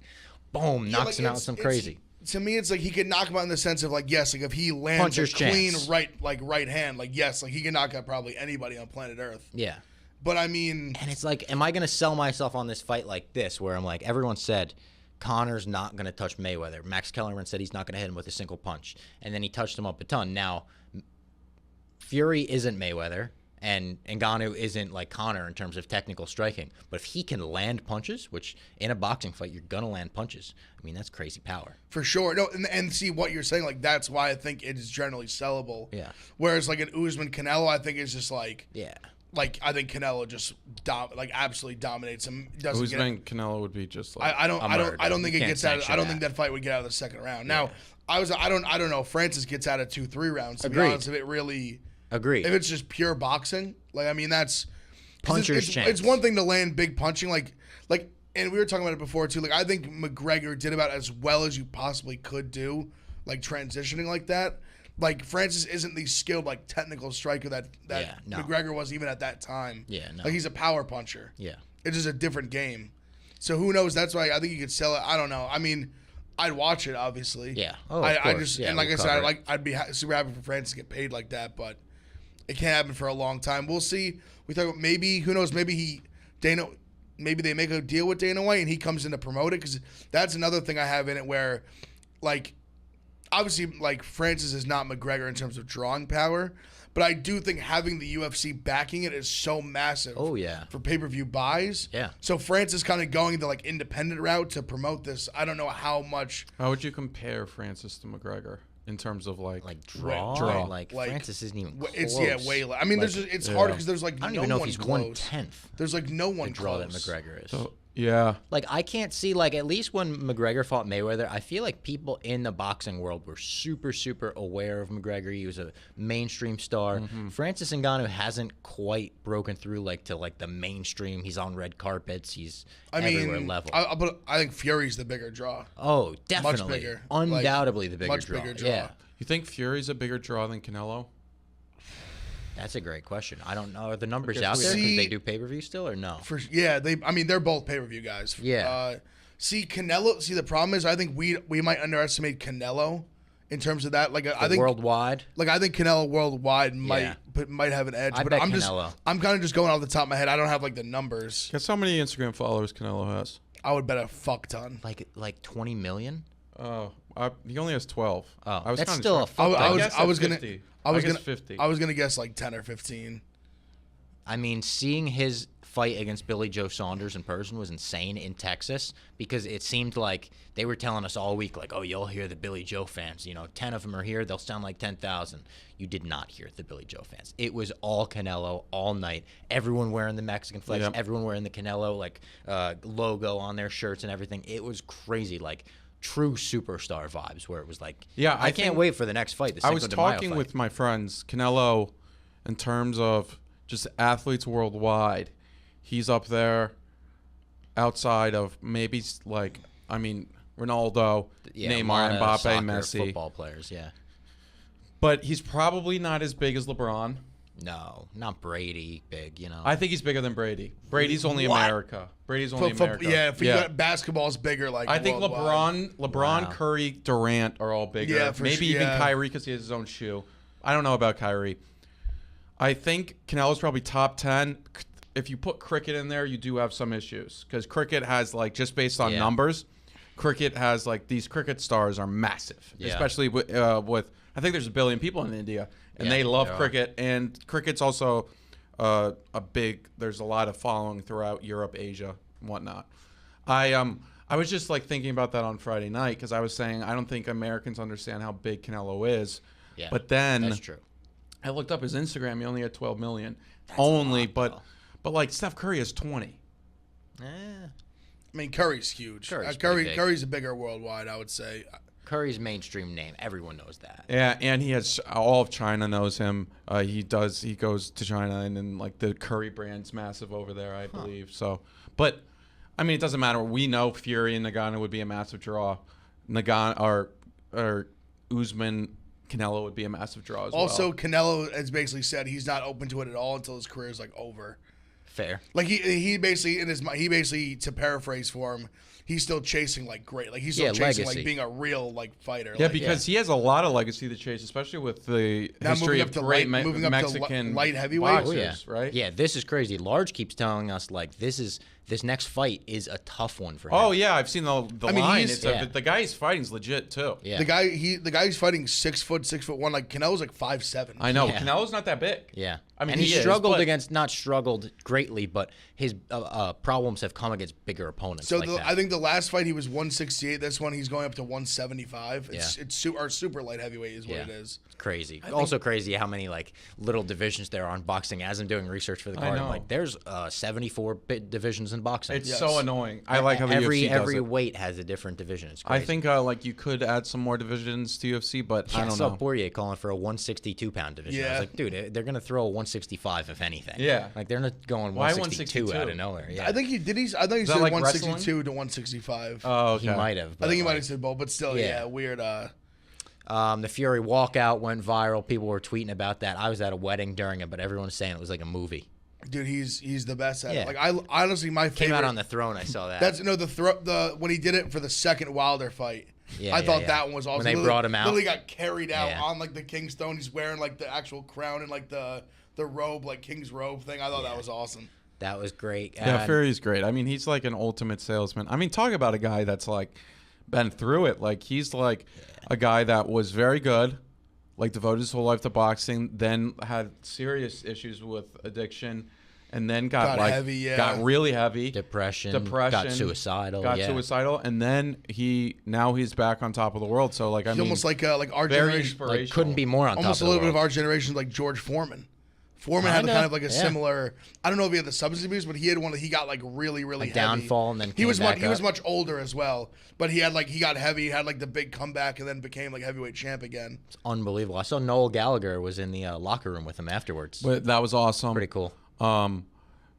boom, knocks him out with some crazy. To me, it's like he could knock him out in the sense of, like, yes, like if he lands Puncher's a clean chance. right hand, like, yes, like he can knock out probably anybody on planet Earth. Yeah. But I mean, and it's like, am I going to sell myself on this fight like this, where I'm like, everyone said Connor's not going to touch Mayweather. Max Kellerman said he's not going to hit him with a single punch, and then he touched him up a ton. Now, Fury isn't Mayweather, and Ngannou isn't like Connor in terms of technical striking. But if he can land punches, which in a boxing fight you're gonna land punches, I mean, that's crazy power. For sure. No, and see what you're saying, like, that's why I think it is generally sellable. Yeah. Whereas like an Usman Canelo, I think is just like, yeah. Like, I think Canelo just absolutely dominates him. Usman Canelo would be just like I don't think it gets out. I don't think that that fight would get out of the second round. Now, I don't know. Francis gets out of 2-3 rounds. To be honest, if it really. Agreed. If it's just pure boxing, like, I mean, that's puncher's chance. It's one thing to land big punching, like, and we were talking about it before too. Like, I think McGregor did about as well as you possibly could do, like, transitioning like that. Like, Francis isn't the skilled, like, technical striker that McGregor was even at that time. Yeah, no. Like, he's a power puncher. Yeah, it's just a different game. So who knows? That's why I think you could sell it. I don't know. I mean, I'd watch it, obviously. Yeah. Oh, I just and like I said, I'd be super happy for Francis to get paid like that, but. It can't happen for a long time. We'll see. We thought maybe, who knows, maybe they make a deal with Dana White and he comes in to promote it, because that's another thing I have in it where, like, obviously, like, Francis is not McGregor in terms of drawing power, but I do think having the UFC backing it is so massive. Oh, yeah. For pay-per-view buys. Yeah. So Francis kind of going the, like, independent route to promote this. I don't know how much. How would you compare Francis to McGregor? In terms of like draw. Like Francis isn't even close. It's way less. I mean, like, it's hard because there's like I don't no even know one if he's close. 1/10. There's like no one draw close. that McGregor is. So, yeah. Like, I can't see, like, at least when McGregor fought Mayweather, I feel like people in the boxing world were super, super aware of McGregor. He was a mainstream star. Mm-hmm. Francis Ngannou hasn't quite broken through, like, to, like, the mainstream. He's on red carpets. He's everywhere level. But I think Fury's the bigger draw. Oh, definitely. Much bigger. Undoubtedly the bigger much draw. Bigger draw. Yeah. You think Fury's a bigger draw than Canelo? That's a great question. I don't know. Are the numbers out there because they do pay-per-view still or no? They're both pay-per-view guys. Yeah. Canelo. See, the problem is I think we might underestimate Canelo in terms of that. Like, I think worldwide. Like, I think Canelo worldwide might have an edge. I'm kind of just going off the top of my head. I don't have like the numbers. Guess how many Instagram followers Canelo has? I would bet a fuck ton. Like 20 million. Oh, he only has 12. Oh, that's still a fuck. I was gonna 50. I was gonna guess like 10 or 15. I mean, seeing his fight against Billy Joe Saunders in person was insane in Texas, because it seemed like they were telling us all week, like, oh, you'll hear the Billy Joe fans. 10 of them are here. They'll sound like 10,000. You did not hear the Billy Joe fans. It was all Canelo all night. Everyone wearing the Mexican flags. Yep. Everyone wearing the Canelo logo on their shirts and everything. It was crazy, like true superstar vibes, where it was like, I can't wait for the next fight. I was talking with my friends. Canelo, in terms of just athletes worldwide, he's up there outside of maybe like, I mean, Ronaldo, Neymar, Mbappe, Messi. Football players, yeah. But he's probably not as big as LeBron. No, not Brady big, I think he's bigger than Brady. Brady's only America. Brady's only America. Yeah, basketball's bigger. Like, I think worldwide. LeBron, Curry, Durant are all bigger. Yeah, maybe even Kyrie because he has his own shoe. I don't know about Kyrie. I think Canelo's probably top 10. If you put cricket in there, you do have some issues because cricket has like just based on numbers. Cricket has like these cricket stars are massive, especially with I think there's 1 billion people in India and they love cricket, and cricket's also there's a lot of following throughout Europe, Asia, and whatnot. I was just like thinking about that on Friday night because I was saying I don't think Americans understand how big Canelo is. Yeah, but then that's true. I looked up his Instagram. He only had 12 million. That's only, a lot, but like Steph Curry has 20. I mean, Curry's huge. Curry's a bigger worldwide, I would say. Curry's mainstream name. Everyone knows that. Yeah, and he has all of China knows him. He goes to China, and then like the Curry brand's massive over there, I believe. So, but I mean, it doesn't matter. We know Fury and Ngannou would be a massive draw. Ngannou or Usman, Canelo would be a massive draw as well. Also, Canelo has basically said he's not open to it at all until his career is like over. Fair. Like he basically in his mind, to paraphrase for him, he's still chasing like great, like he's still chasing legacy. like being a real like fighter. Yeah, like, because he has a lot of legacy to chase, especially with the now history of great moving up Mexican to light heavyweight. boxers, right? Yeah, this is crazy. Large keeps telling us like this next fight is a tough one for him. Oh yeah, I've seen the line. He's- The guy he's fighting's legit too. Yeah. The guy he's fighting 6 foot, 6'1". Like Canelo's like 5'7". I know. Yeah. Canelo's not that big. Yeah. I mean, and he he is, struggled but- not struggled greatly, but his problems have come against bigger opponents. So like that. I think the last fight he was 168. This one he's going up to 175. Yeah. It's our super light heavyweight is what it is. It's crazy. Also crazy how many like little divisions there are in boxing. As I'm doing research for the card, I'm know. like, there's 74 divisions in boxing. It's so annoying. I like how the UFC does every it. weight has a different division. It's crazy. I think like you could add some more divisions to UFC, but I I don't saw know. Poirier calling for a 162-pound division. I was Yeah. like, dude, they're gonna throw a 165 if anything. Yeah. like they're not going Why 162 out 162? of nowhere. Yeah, I think he did. I think he that said like 162 wrestling? to 165. Oh, okay. he might have. I but, think he might like, have said both, but still, yeah. weird. The Fury walkout went viral. People were tweeting about that. I was at a wedding during it, but everyone was saying it was like a movie. Dude, he's the best at Yeah. it. Like I honestly, my favorite Came out on the throne. I saw that. That's when he did it for the second Wilder fight. Yeah, I yeah, thought yeah. that one was awesome. When they brought him out. Literally got carried out Yeah. on like the King's Stone. He's wearing like the actual crown and like the robe, like King's robe thing. I thought that was awesome. That was great. Yeah, Fury's great. I mean, he's like an ultimate salesman. I mean, talk about a guy that's like been through it. Like he's like a guy that was very good, like devoted his whole life to boxing, then had serious issues with addiction, and then got like heavy, yeah. got really heavy, depression, got suicidal, and then he's back on top of the world. So like I He's mean, almost like our very generation. inspirational. like couldn't be more on top Almost of a little the bit of world. our generation, like George Foreman. Foreman had Kinda, kind of like a yeah. similar. I don't know if he had the substance abuse, but he had one that he got like really Like heavy. downfall and then he was came back he was up. much older as well, but he got heavy. He had like the big comeback and then became like heavyweight champ again. It's unbelievable. I saw Noel Gallagher was in the locker room with him afterwards. But that was awesome. Pretty cool.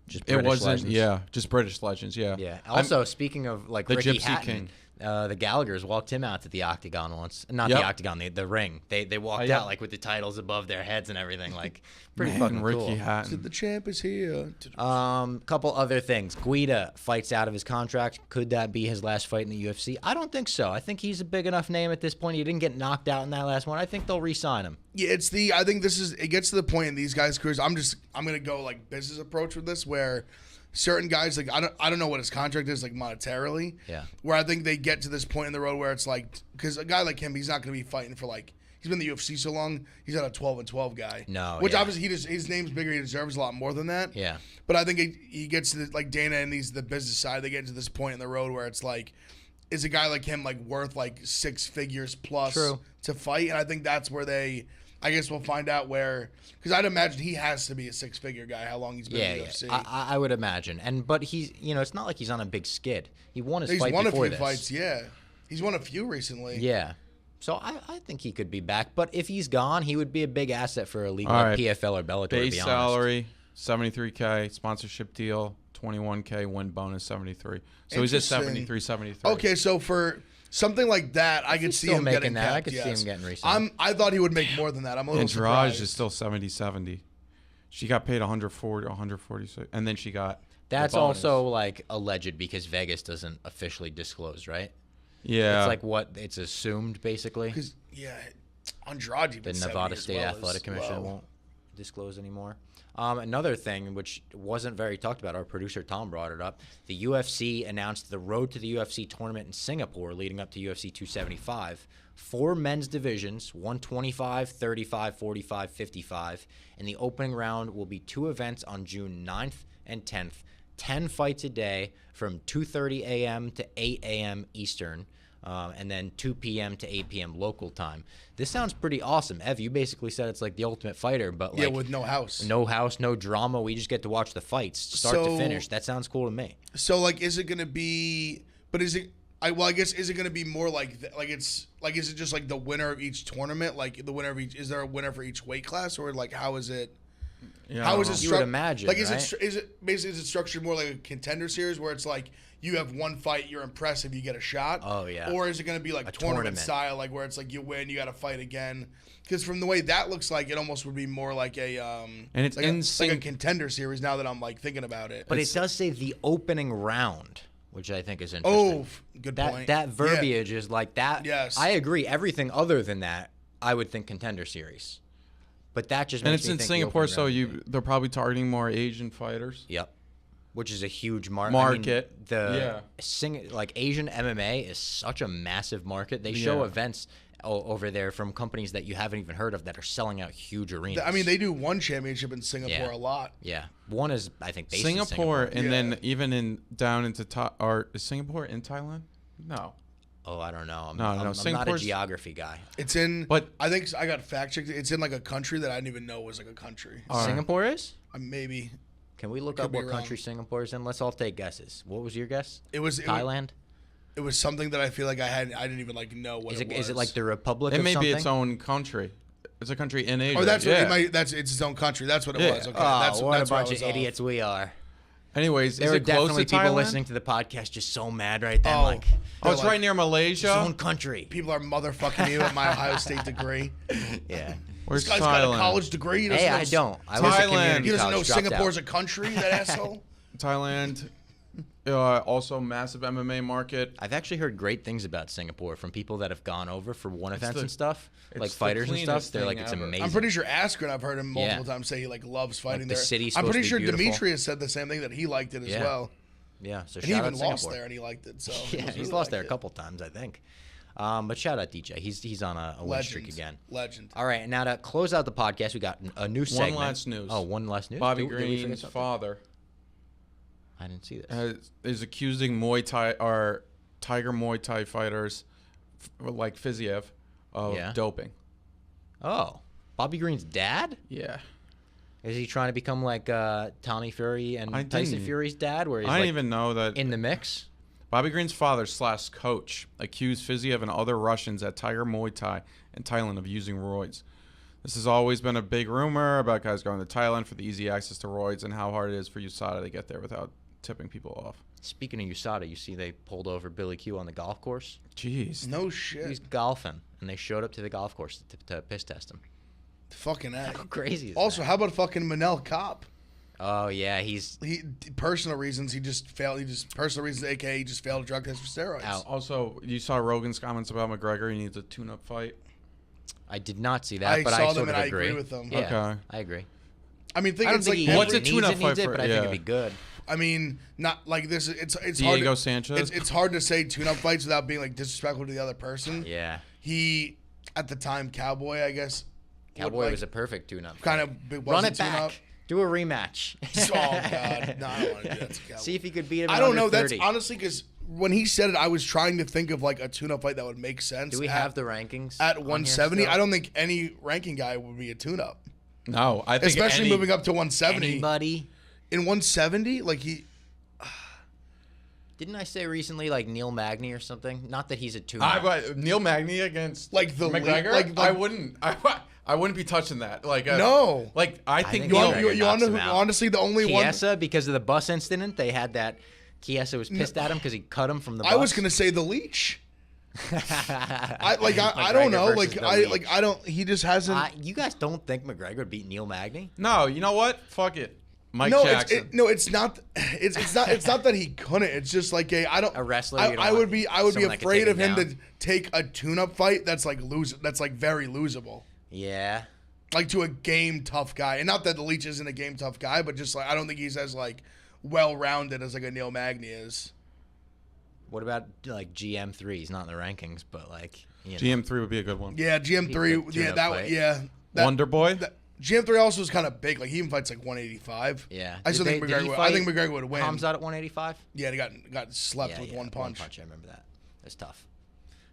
Just It British wasn't, legends. yeah, just British legends, yeah. Yeah. Also, speaking of like The Ricky Gypsy Hatton, King. The Gallaghers walked him out to the octagon once. Not Yep. the octagon, the ring. They walked yeah. out like with the titles above their heads and everything. Like pretty Man, fucking Ricky cool. Hatton. The champ is here. Couple other things. Guida fights out of his contract. Could that be his last fight in the UFC? I don't think so. I think he's a big enough name at this point. He didn't get knocked out in that last one. I think they'll re-sign him. Yeah, I think it gets to the point in these guys' careers. I'm gonna go like business approach with this where certain guys like I don't know what his contract is like monetarily. Yeah. Where I think they get to this point in the road where it's like because a guy like him, he's not gonna be fighting for like he's been in the UFC so long, he's not a 12-12 guy. No, Which yeah. obviously his name's bigger, he deserves a lot more than that. Yeah. But I think he gets to like Dana and the business side, they get to this point in the road where it's like, is a guy like him like worth like 6 figures plus True. to fight? And I think that's where I guess we'll find out where, because I'd imagine he has to be a 6-figure guy. How long he's been in the UFC? I would imagine. But he's, it's not like he's on a big skid. He won his He's fight won a before few this. fights, yeah. He's won a few recently. Yeah. So I think he could be back. But if he's gone, he would be a big asset for a league All like right. PFL or Bellator, to Base be honest. salary, $73K. Sponsorship deal, $21K. Win bonus, $73. So he's at Interesting. $73. Okay, so for something like that, I could he's see still him making getting that, kept, I could see yes. him getting re-signed. I thought he would make more than that. I'm a little Andrade surprised. is still 70. She got paid 146, and then she got. That's the bonus. also like alleged because Vegas doesn't officially disclose, right? Yeah. It's like what it's assumed basically. Because, yeah, Andrade, The been 70 Nevada as State well Athletic is Commission low. won't disclose anymore. Another thing which wasn't very talked about, our producer Tom brought it up. The UFC announced the road to the UFC tournament in Singapore leading up to UFC 275. 4 men's divisions, 125, 35, 45, 55. And the opening round will be 2 events on June 9th and 10th. 10 fights a day from 2:30 a.m. to 8 a.m. Eastern. And then 2 p.m. to 8 p.m. local time. This sounds pretty awesome. Ev, you basically said it's like The Ultimate Fighter, but like with no house. no house, no drama. We just get to watch the fights start to finish. That sounds cool to me. So like, is it gonna be? But is it? I guess is it gonna be more like is it just like the winner of each tournament? Like the winner of each? Is there a winner for each weight class, or like how is it? Yeah, How is it You would structured? imagine, Like, right? is it basically structured more like a contender series where it's like you have one fight, you're impressive, you get a shot? Oh, yeah. Or is it going to be like A tournament tournament. style, like where it's like you win, you got to fight again? Because from the way that looks like, it almost would be more like a And it's like in like a sync. contender series. Now that I'm like thinking about it, But it does say the opening round, which I think is interesting. good that point. that Yeah. verbiage is like that. Yes. I agree. Everything other than that, I would think contender series. But that just And makes it's me in think the Singapore, opening so round- they're probably targeting more Asian fighters. Yep. Which is a huge market. Market. I mean, like Asian MMA is such a massive market. They show Yeah. events over there from companies that you haven't even heard of that are selling out huge arenas. I mean, they do one championship in Singapore Yeah. a lot. Yeah. One is, I think, based Singapore, in Singapore. and Yeah. then even down into or is Singapore in Thailand? No. Oh, I don't know. No, I'm not a Singapore's- geography guy. It's in, But- I think I got fact checked. It's in like a country that I didn't even know was like a country. All right. Singapore is? Maybe Can we look Could up be what wrong. country Singapore is in? Let's all take guesses. What was your guess? it was Thailand? It was something that I feel like I didn't even like know what Is it it, was. is it like the Republic It of may something? be its own country. It's a country in Asia. Oh, that's yeah. what it might. That's it's its own country. That's what it Yeah. was. Okay, Oh, that's what that's a where I bunch was of off. idiots we are. Anyways, There is were it close definitely to people Thailand? listening to the podcast just so mad right then. Oh. Like, Oh, it's They're right like, near its own Malaysia. country. People are motherfucking you at my Ohio State degree. Yeah. Where's This guy's got a Thailand? college degree. He doesn't Hey, know, I don't. I was a Thailand. community He doesn't know college dropped Singapore's out. a country. That asshole. Thailand. Also, massive MMA market. I've actually heard great things about Singapore from people that have gone over for one events the- and stuff, it's like the fighters and stuff. cleanest They're like, thing it's ever. amazing. I'm pretty sure Askren. I've heard him multiple Yeah. times say he like loves fighting the there. city's I'm supposed pretty to sure be beautiful. Demetrius said the same thing, that he liked it as Yeah. well. Yeah, so And he shout even out lost Singapore. there and he liked it. So Yeah, he he's really lost there a liked it. couple times, I think. But shout out DJ. He's on a win streak Legend. again. Legend. All right, now to close out the podcast, we got a new segment. last news. Oh, one last news. Bobby Did we forget Green's something? father I didn't see this. is accusing Muay Thai or Tiger Muay Thai fighters like Fiziev of Yeah. doping. Oh, Bobby Green's dad? Yeah. Is he trying to become like Tommy Fury and I Tyson didn't- Fury's dad, where he's I like didn't even know that in the mix? Bobby Green's father / coach accused Fiziev and other Russians at Tiger Muay Thai in Thailand of using roids. This has always been a big rumor about guys going to Thailand for the easy access to roids and how hard it is for USADA to get there without tipping people off. Speaking of USADA, you see they pulled over Billy Q on the golf course. Jeez. No shit. He's golfing, and they showed up to the golf course to piss test him. Fucking A. How crazy is Also, that? how about fucking Manel Kopp? Oh yeah, he's He personal reasons. He just failed. Personal reasons, aka he just failed a drug test for steroids. Out. Also, you saw Rogan's comments about McGregor. He needs a tune-up fight. I did not see that, I but saw I them sort of and I agree. agree with them. Yeah, Okay. I agree. I mean, think I don't it's think like he What's a needs tune-up it, fight for- but I think it'd yeah. be good. I mean, not like this. It's hard. Diego To, Sanchez? It's hard to say tune-up fights without being like disrespectful to the other person. Yeah, He, at the time, Cowboy, I guess. Cowboy was a perfect tune-up. kind of Run it back. Do a rematch. Oh God, no, I don't want to do that to Cowboy. See if he could beat him. I in don't under know. 30. That's honestly because when he said it, I was trying to think of like a tune-up fight that would make sense. Do we have the rankings at on here 170? still? I don't think any ranking guy would be a tune-up, No, I think especially moving up to 170. Anybody? In 170, like he. Didn't I say recently like Neil Magny or something? Not that he's a tune-up. Neil Magny against Like the McGregor. like I wouldn't. I wouldn't be touching that. Like No. Like I think think You, Neil. McGregor you, you knocks want him to out. honestly the only one. Chiesa, because of the bus incident, they had that. Chiesa was pissed at him because he cut him from the bus. I was gonna say the leech. I McGregor don't know. versus Like the I Leech. like I don't. He just hasn't. You guys don't think McGregor would beat Neil Magny? No, you know what? Fuck it. Mike no, Jackson. it's not. It's not that he couldn't. It's just like A wrestler. I would be someone that could afraid take of him down. to take a tune-up fight that's like That's like very losable. Yeah. Like to a game tough guy, and not that the Leech isn't a game tough guy, but just like I don't think he's as like well-rounded as like a Neil Magny is. What about like GM3? He's not in the rankings, but like GM3 would be a good one. Yeah, GM3. He Yeah, could that fight. one. Yeah, Wonder Boy. GM3 also is kind of big. Like he even fights like 185. Yeah. I still think McGregor would win. Hamzat at 185. Yeah, he got slept with one punch. I remember that. That's tough.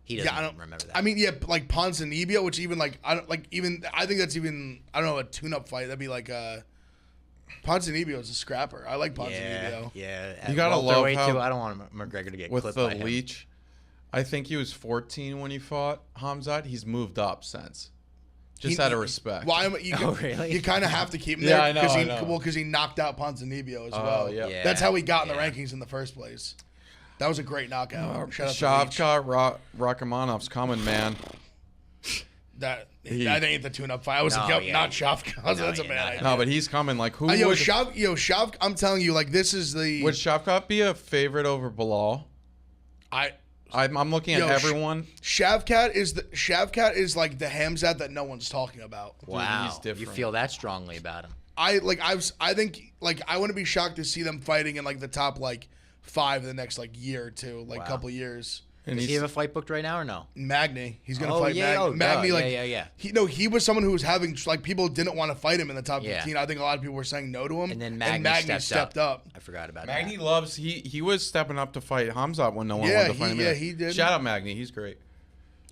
He doesn't remember that. I mean, yeah, like Ponzinibbio, which even like I think that's even I don't know, a tune-up fight. That'd be like Ponzinibbio is a scrapper. I like Ponzinibbio. Yeah. You gotta love how too. I don't want McGregor to get with clipped the by him. Leech. I think he was 14 when he fought Hamzat. He's moved up since. Just out of respect. Why? Really? You kind of have to keep him Yeah, there I know, I know. because he knocked out Ponzinibbio as well. Yeah. That's how he got in the rankings in the first place. That was a great knockout. Shout out to Shavkat Rakhmanov's coming, man. That ain't the tune-up fight. I was not Shavkat. That's a bad idea. No, but he's coming. Like who? Shav. I'm telling you, like this is the. Would Shavkat be a favorite over Bilal? I'm looking at everyone. Shavkat is like the Hamzat that no one's talking about. Wow. He's different. You feel that strongly about him. I think I wouldn't be shocked to see them fighting in like the top like 5 in the next like year or two, like couple years. And Does he have a fight booked right now or no? Magny. He's gonna Oh, fight yeah. Oh, Magny. duh. Like Yeah. he was someone who was having like people didn't want to fight him in the top Yeah. 15. I think a lot of people were saying no to him. And then Magny stepped up. I forgot about Magny that. loves he was stepping up to fight Hamzat when no one Yeah, wanted to fight him. yeah, he did. Shout out Magny, he's great.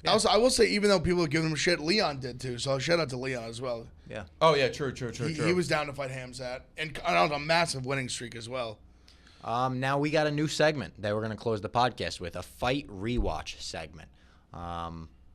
Also, I will say, even though people are giving him shit, Leon did too. So shout out to Leon as well. Yeah. Oh yeah, true. He was down to fight Hamzat and on a massive winning streak as well. Now we got a new segment that we're going to close the podcast with, a fight rewatch segment.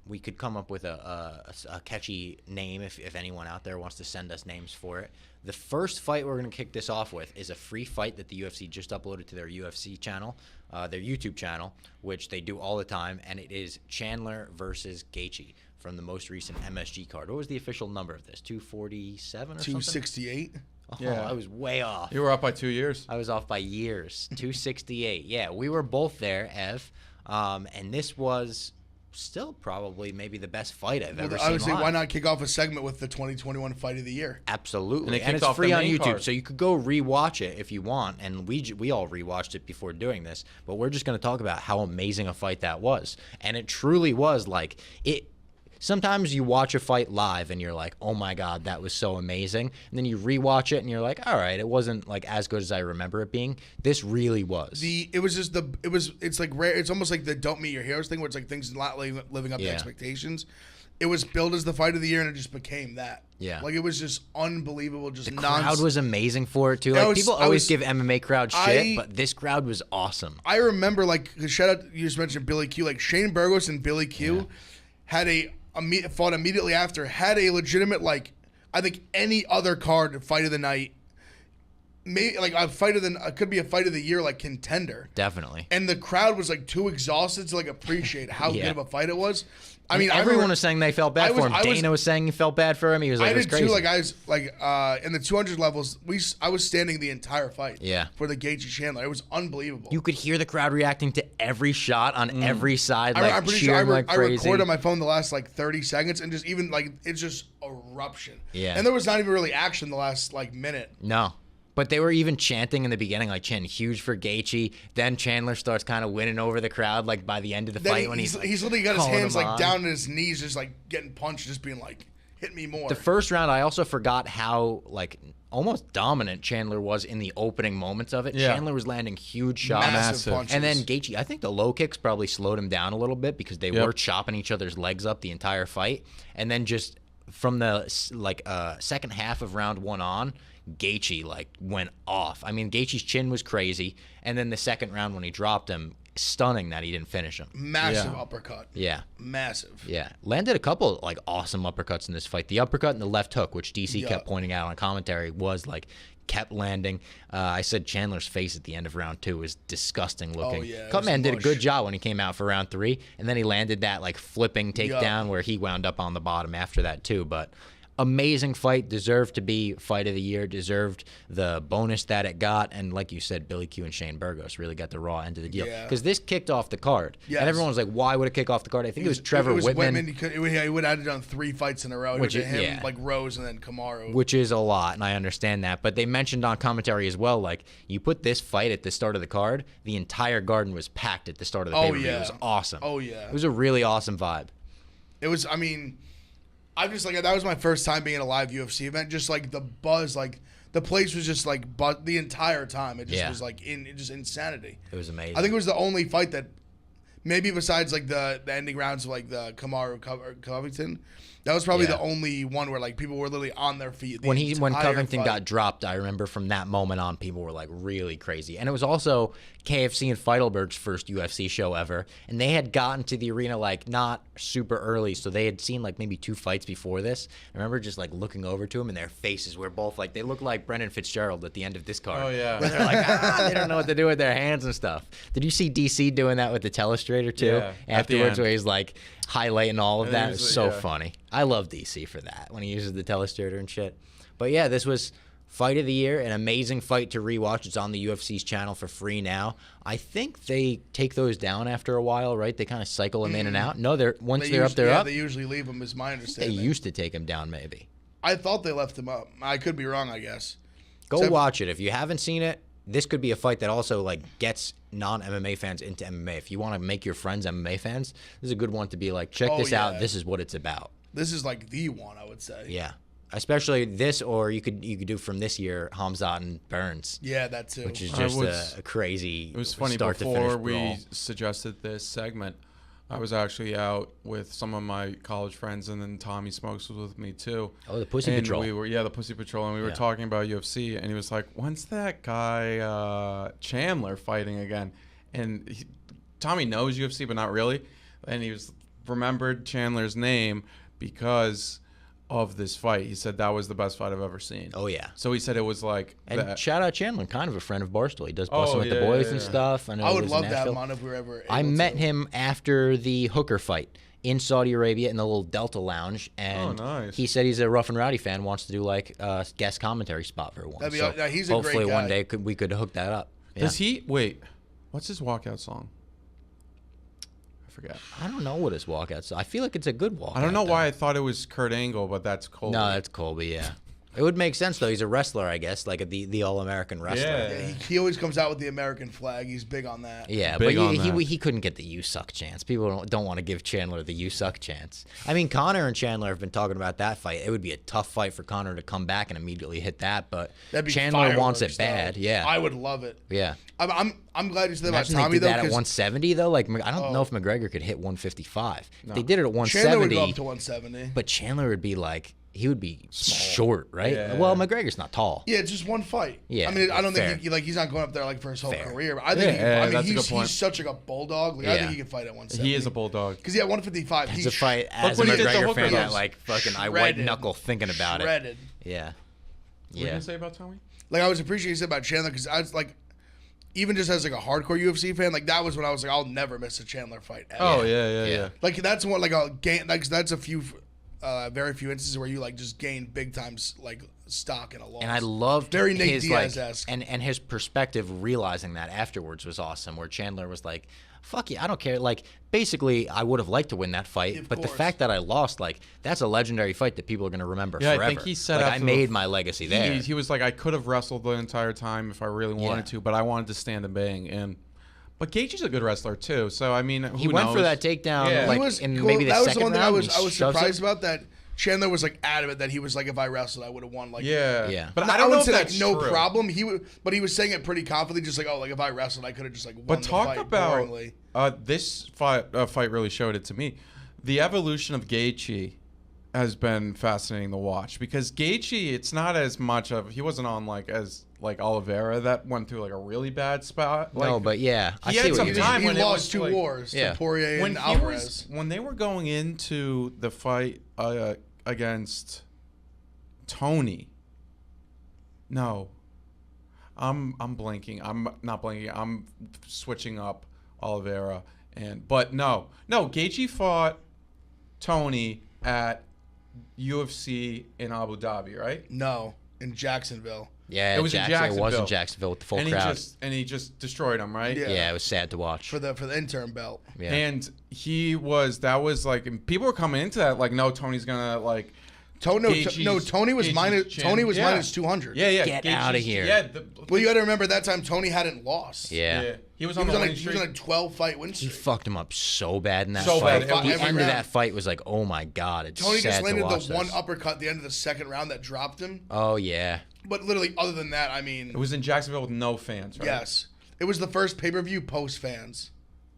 We could come up with a catchy name if anyone out there wants to send us names for it. The first fight we're going to kick this off with is a free fight that the UFC just uploaded to their UFC channel, their YouTube channel, which they do all the time, and it is Chandler versus Gaethje from the most recent MSG card. What was the official number of this? 247 or something? 268. Oh, Yeah. I was way off. You were up by 2 years. I was off by years. 268. Yeah, we were both there, Ev. And this was still probably maybe the best fight I've ever seen. I would say, live. why not kick off a segment with the 2021 Fight of the Year? Absolutely. And it And kicked it's off free the on main YouTube, card. so you could go rewatch it if you want. And we all rewatched it before doing this. But we're just going to talk about how amazing a fight that was. And it truly was like it. Sometimes you watch a fight live and you're like, oh my God, that was so amazing. And then you rewatch it and you're like, all right, it wasn't like as good as I remember it being. This really was. It's like rare. It's almost like the don't meet your heroes thing where it's like things not living up to expectations. It was billed as the fight of the year and it just became that. Yeah. Like it was just unbelievable. Just the crowd was amazing for it too. Like people always give MMA crowd shit, but this crowd was awesome. I remember like, shout out, you just mentioned Billy Q, like Shane Burgos and Billy Q had fought immediately after, had a legitimate, like, I think any other card fight of the night, maybe like could be a fight of the year, like contender. Definitely. And the crowd was like too exhausted to like appreciate how good of a fight it was. I mean, everyone was saying they felt bad for him. Dana was saying he felt bad for him. He was like, I did crazy. too. Like I was like in the 200 levels, I was standing the entire fight. Yeah. For the Gaethje Chandler, it was unbelievable. You could hear the crowd reacting to every shot on every side, like I'm pretty cheering sure like I crazy. recorded on my phone the last like 30 seconds, and just even like it's just eruption. Yeah. And there was not even really action the last like minute. No. But they were even chanting in the beginning, like chanting huge for Gaethje. Then Chandler starts kind of winning over the crowd, like by the end of the fight when he's literally got his calling hands him like on. down on his knees, just like getting punched, just being like, hit me more. The first round, I also forgot how like almost dominant Chandler was in the opening moments of it. Yeah. Chandler was landing huge shots. Massive punches. And then Gaethje, I think the low kicks probably slowed him down a little bit because they were chopping each other's legs up the entire fight. And then just from the second half of round one on, Gaethje like went off. I mean, Gaethje's chin was crazy, and then the second round when he dropped him, stunning that he didn't finish him. Massive uppercut. Yeah. Massive. Yeah. Landed a couple like awesome uppercuts in this fight. The uppercut and the left hook, which DC kept pointing out on commentary, was like kept landing. I said Chandler's face at the end of round 2 was disgusting looking. Oh, yeah, Cutman did a mush. good job when he came out for round 3, and then he landed that like flipping takedown where he wound up on the bottom after that too. But amazing fight, deserved to be fight of the year, deserved the bonus that it got, and like you said, Billy Q and Shane Burgos really got the raw end of the deal because this kicked off the card, and everyone was like, "Why would it kick off the card?" I think it was Trevor Whitman. He would have done 3 fights in a row. Which him, like Rose and then Kamaru, which is a lot, and I understand that. But they mentioned on commentary as well, like you put this fight at the start of the card, the entire garden was packed at the start of the pay-per-view. It was awesome. Oh yeah, it was a really awesome vibe. It was. I mean, I'm just like that was my first time being at a live UFC event. Just like the buzz, like the place was just like the entire time. It just was like just insanity. It was amazing. I think it was the only fight that maybe besides like the ending rounds of like the Kamaru Covington. That was probably the only one where like people were literally on their feet. When Covington got dropped, I remember from that moment on, people were like really crazy. And it was also KFC and Feidelberg's first UFC show ever, and they had gotten to the arena like not super early, so they had seen like maybe 2 fights before this. I remember just like looking over to them, and their faces were both like they looked like Brendan Fitzgerald at the end of this card. Oh yeah, where they're like they don't know what to do with their hands and stuff. Did you see DC doing that with the telestrator too? Yeah, afterwards, where he's like highlighting all of that. It's so funny. I love DC for that when he uses the telestrator and shit. But yeah, this was fight of the year, an amazing fight to rewatch. It's on the UFC's channel for free now. I think they take those down after a while, right? They kind of cycle them in and out. No, once they're up, they're up. They usually leave them, is my understanding. They used to take them down, maybe. I thought they left them up. I could be wrong, I guess. Go watch it if you haven't seen it. This could be a fight that also like gets non-MMA fans into MMA. If you want to make your friends MMA fans, this is a good one to be like, check this out. This is what it's about. This is like the one, I would say. Yeah, especially this, or you could do from this year, Hamzat and Burns. Yeah, that too. Which is just a crazy. It was funny start before to finish we brawl. suggested this segment. I was actually out with some of my college friends, and then Tommy Smokes was with me too. Oh, the Pussy and Patrol. We were, the Pussy Patrol, and we were talking about UFC, and he was like, "When's that guy Chandler fighting again?" And Tommy knows UFC, but not really. And he remembered Chandler's name because of this fight. He said that was the best fight I've ever seen. Oh yeah. So he said it was like. And shout out Chandler, kind of a friend of Barstool. He does Bustin' with the Boys and stuff. I would love to have him on if we were ever able I met him after the Hooker fight in Saudi Arabia in the little Delta Lounge, and he said he's a Rough and Rowdy fan, wants to do like a guest commentary spot for one. He's a great guy. Hopefully one day we could hook that up. Yeah. Does he wait? What's his walkout song? Forget. I don't know what his walkout is. I feel like it's a good walkout. I don't know why I thought it was Kurt Angle, but that's Colby. No, that's Colby, yeah. It would make sense, though. He's a wrestler, I guess, like the All-American wrestler. Yeah, he always comes out with the American flag. He's big on that. Yeah, but he couldn't get the "you suck" chance. People don't want to give Chandler the "you suck" chance. I mean, Conor and Chandler have been talking about that fight. It would be a tough fight for Conor to come back and immediately hit that, but Chandler wants it bad. Yeah, I would love it. Yeah. I'm glad you said Imagine about Tommy, they did though. That at 170, though? Like, I don't know if McGregor could hit 155. No. They did it at 170. Chandler would go up to 170. But Chandler would be like, he would be short, right? Yeah. Well, McGregor's not tall. Yeah, it's just one fight. Yeah, I mean, I don't fair. think he's not going up there like for his whole Fair. career. But I think he's such like a bulldog. Like, I think he could fight at 170. He is a bulldog. Because at 155, It's a fight as a when he did the McGregor Hooker fan that goes like fucking I white knuckle thinking about shredded. it. Yeah. What are you gonna say about Tommy? Like, I was appreciating you said about Chandler because I was like, even just as like a hardcore UFC fan, like that was when I was like, I'll never miss a Chandler fight. Ever. Oh yeah. Like that's one like a gain. Like that's a few, very few instances where you like just gain big time like stock in a loss. And I loved very Nate his Diaz-esque. and his perspective realizing that afterwards was awesome. Where Chandler was like, "Fuck yeah, I don't care." Like basically, I would have liked to win that fight, but the fact that I lost, like that's a legendary fight that people are going to remember forever. I think he said like I made my legacy there. He was like, I could have wrestled the entire time if I really wanted to, but I wanted to stand and bang. But Gaethje's a good wrestler too, so I mean, he went for that takedown maybe the that was second the one round. That I was surprised about that. Chandler was like adamant that he was like, if I wrestled, I would have won. Like, yeah. But I don't know if say that's like, no true. problem. But he was saying it pretty confidently, just like, oh, like if I wrestled, I could have just like won But the talk fight about boringly. This fight really showed it to me. The evolution of Gaethje has been fascinating to watch because Gaethje, it's not as much of he wasn't on like Oliveira that went through like a really bad spot. Like, no, but yeah, I he see had what some you time he when lost it was two wars Yeah. to Poirier and Alvarez. When they were going into the fight against Tony. No. I'm blanking. I'm not blanking. I'm switching up Oliveira Gaethje fought Tony at UFC in Abu Dhabi, right? No, in Jacksonville. Yeah, It was in It was in Jacksonville. Jacksonville with the full And crowd. he just destroyed him, right? Yeah. Yeah, it was sad to watch. For the interim belt. Yeah. And that was like, and people were coming into that like, no, Tony's gonna like. Tony was Gaethje's minus. chin. Tony was Yeah. minus 200. Yeah. Get outta here. Yeah. Well, you got to remember that time Tony hadn't lost. yeah. He was He on was the on winning like streak. 12 fight win He streak. fucked him up so bad in that So fight. bad. The Every end of round. that fight was like, oh my god, it's Tony sad just landed to watch the one this. uppercut at the end of the second round that dropped him. Oh yeah. But literally, other than that, I mean, It was in Jacksonville with no fans, right? yes, it was the first pay-per-view post fans,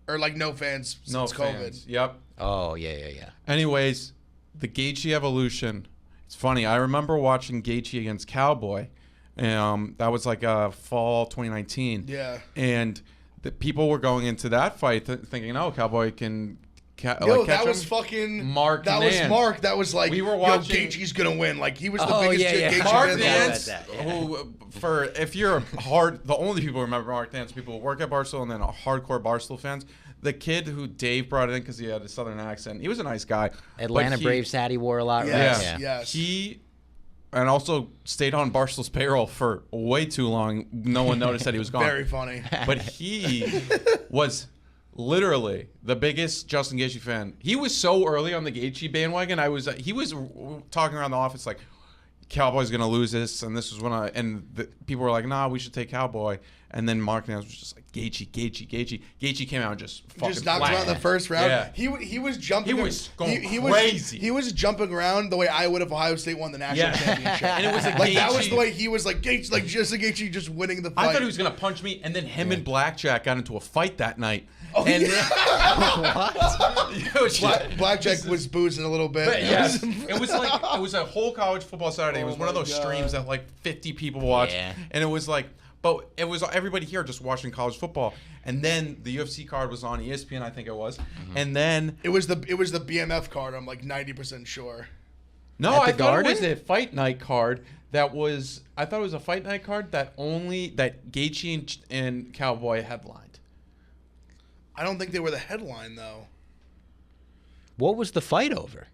or like no fans since No COVID. fans. Yep. Oh yeah. Anyways, the Gaethje evolution. It's funny. I remember watching Gaethje against Cowboy. That was like fall 2019. Yeah. And the people were going into that fight thinking, "Oh, Cowboy can Yo, catch that him." was fucking Mark That Nance. was Mark. That was like, We were yo, watching- Gaethje's gonna win. Like he was the Oh, biggest yeah. Gaethje Mark fan in the Nance, that, yeah. who for if you're a hard, the only people who remember Mark Nance, people who work at Barstool and then hardcore Barstool fans. The kid who Dave brought in because he had a southern accent, he was a nice guy. Atlanta But he- Braves hat he wore a lot, Yes, right? Yeah. yes. He and also stayed on Barstool's payroll for way too long. No one noticed that he was gone. Very funny. But he was literally the biggest Justin Gaethje fan. He was so early on the Gaethje bandwagon. He was talking around the office like, Cowboy's gonna lose this, and this was when people were like, nah, we should take Cowboy. And then Mark Nance was just like, Gaethje. Gaethje came out and just fucking Just knocked him out in the first round. Yeah. He was jumping. He was going crazy. crazy. He was jumping around the way I would if Ohio State won the national Yeah. championship. And it was like that was Gaethje- the way he was like Gaethje, like just like Gaethje just winning the fight. I thought he was gonna punch me, and then him and Blackjack got into a fight that night. Oh, and Blackjack was boozing a little bit. But yes, it was a whole college football Saturday. It was one of my those God. streams that like 50 people watched, Yeah. and it was like, but it was everybody here just watching college football. And then the UFC card was on ESPN, I think it was, and then It was the BMF card. I'm like 90% sure. no, At I the thought it was Garden? a fight night card. I thought it was a fight night card that Gaethje and Cowboy headlined. I don't think they were the headline though. What was the fight over?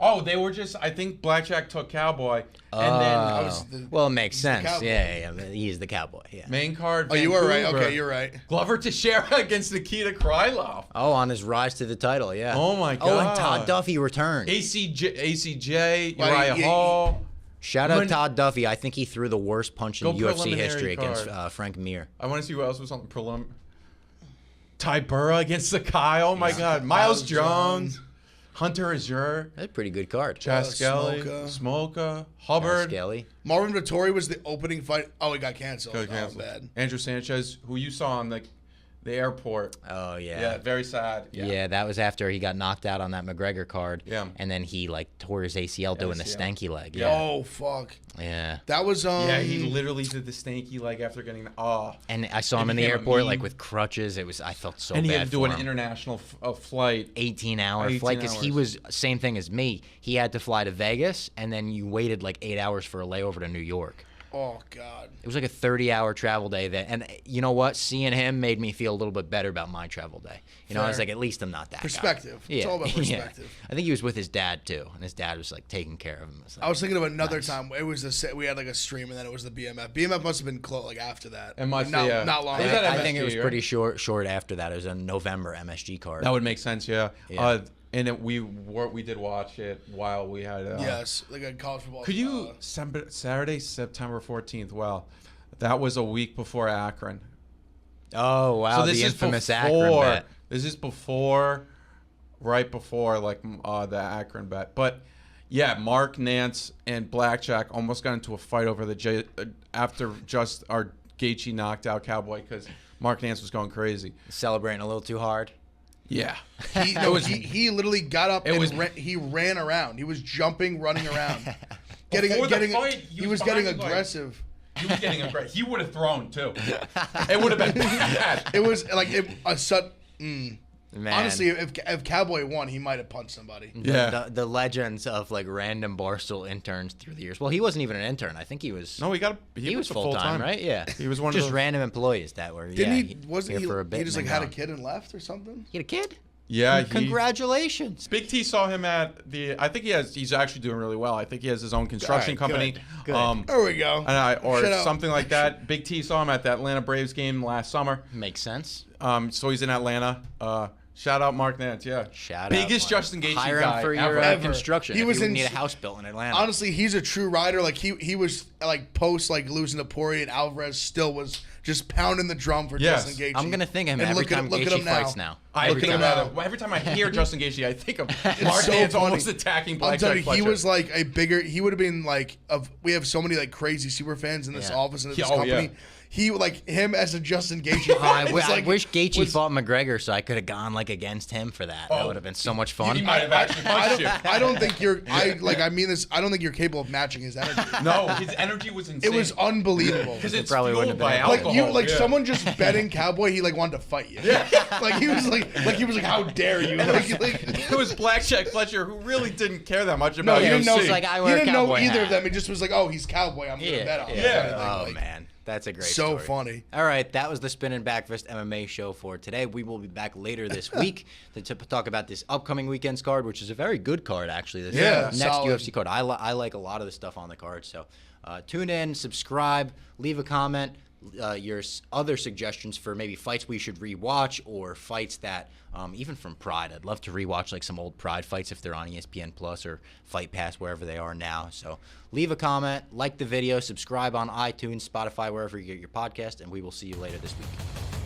Oh, they were just. I think Blackjack took Cowboy, and then I was Well, it makes the sense. Cowboy. Yeah. He's the cowboy. Yeah. main card. Oh, you were right. Vancouver. Okay, you're right. Glover Teixeira against Nikita Krylov. Oh, on his rise to the title. Yeah. Oh, my Oh, and God. Todd Duffy returned. ACJ, Well, Uriah he- Hall. Shout out When- Todd Duffy. I think he threw the worst punch in Go UFC preliminary history against card. Frank Mir. I want to see who else was on the prelim. Ty Burra against Sakai. Oh my God. Miles Jones. Hunter Azure. That's a pretty good card. Chas Skelly. Smoka. Smoka. Hubbard. Skelly. Marvin Vettori was the opening fight. Oh, it got canceled. Got Oh, canceled. bad. Andrew Sanchez, who you saw on the airport. Oh Yeah, very sad. Yeah, that was after he got knocked out on that McGregor card. Yeah. And then he like tore his ACL doing the ACL. stanky leg. Yeah. Yeah. Oh fuck. Yeah. That was Yeah, he literally did the stanky leg after getting And I saw him It in the became a airport meme. like with crutches. I felt so and bad he had to do for an him. international flight. 18-hour 18 flight because he hours. was same thing as me. He had to fly to Vegas and then you waited like 8 hours for a layover to New York. Oh god. It was like a 30-hour travel day. And you know what? Seeing him made me feel a little bit better about my travel day. You know, I was Fair. like, at least I'm not that guy. Perspective. Yeah. It's all about Yeah. perspective. I think he was with his dad too, and his dad was like taking care of him. I was thinking of another Nice. time. It was we had like a stream, and then it was the BMF. BMF must have been close like after that. It must not, be, yeah. not long. It was after. at I think it was MSG, right? pretty short after that. It was a November MSG card. That would make sense, yeah. Yeah. We did watch it while we had. Yes, like a college football. Could you Saturday, September 14th? Well, that was a week before Akron. Oh wow, So this the is infamous Akron before. bet. This is right before like the Akron bet. But yeah, Mark Nance and Blackjack almost got into a fight over after just our Gaethje knocked out Cowboy because Mark Nance was going crazy. Celebrating a little too hard. Yeah. He literally got up and was- he ran around. He was jumping, running around, Before the fight, he was getting aggressive. He was getting aggressive. He would have thrown too. It would have been bad. It was like Man. honestly, if Cowboy won, he might have punched somebody. Yeah. The legends of like random Barstool interns through the years. Well, he wasn't even an intern. I think he was. No, he was a full time, right? Yeah. He was one of just those- random employees that were. Didn't yeah, he? Wasn't here he? for a bit He just and like then had a gone. kid and left or something. He had a kid. Yeah, Congratulations. Big T saw him at the. I think he's actually doing really well. I think he has his own construction company. Good. There we go. Or something like that. Big T saw him at the Atlanta Braves game last summer. Makes sense. So he's in Atlanta. Shout out Mark Nance. Yeah. Biggest Justin Gaethje Hire guy him for ever. your construction. He If was you in- need a house built in Atlanta. Honestly, he's a true rider. Like he was like post like losing to Poirier and Alvarez, still was just pounding the drum for Yes. Justin Gaethje. I'm gonna think of him And every look at- time look at Gaethje him now. fights now. Every time I hear Justin Gaethje, I think of Mark so Nance funny. almost attacking I'm Blackjack telling you, he Fletcher. was like a bigger. He would have been like we have so many like crazy super fans in this Yeah. office and in this Yeah, oh, company. yeah. He like him as a Justin Gaethje. I fan was, I like, wish Gaethje was- fought McGregor so I could have gone like against him for that. That Oh. would have been so much fun. He might have actually punched you. I don't think you're. I mean this. I don't think you're capable of matching his energy. No, his energy was insane. It was unbelievable. because it's probably fueled wouldn't by have been alcohol. Like yeah. someone just betting Cowboy, he like wanted to fight you. Yeah. like he was like how dare you? Like It was Blackjack Fletcher who really didn't care that much no, about he didn't know. UFC. He's like, I he wear a didn't know cowboy either hat. of them. He just was like, oh, he's Cowboy. I'm gonna bet on him. Yeah. kind of thing. Oh Like, man, that's a great so story. funny. All right, that was the Spinnin' Backfist MMA show for today. We will be back later this week to talk about this upcoming weekend's card, which is a very good card actually. This Yeah, next solid. UFC card. I like a lot of the stuff on the card. So tune in, subscribe, leave a comment. Your other suggestions for maybe fights we should rewatch or fights that even from Pride. I'd love to rewatch like some old Pride fights if they're on ESPN Plus or Fight Pass, wherever they are now. So leave a comment, like the video, subscribe on iTunes, Spotify, wherever you get your podcast, and we will see you later this week.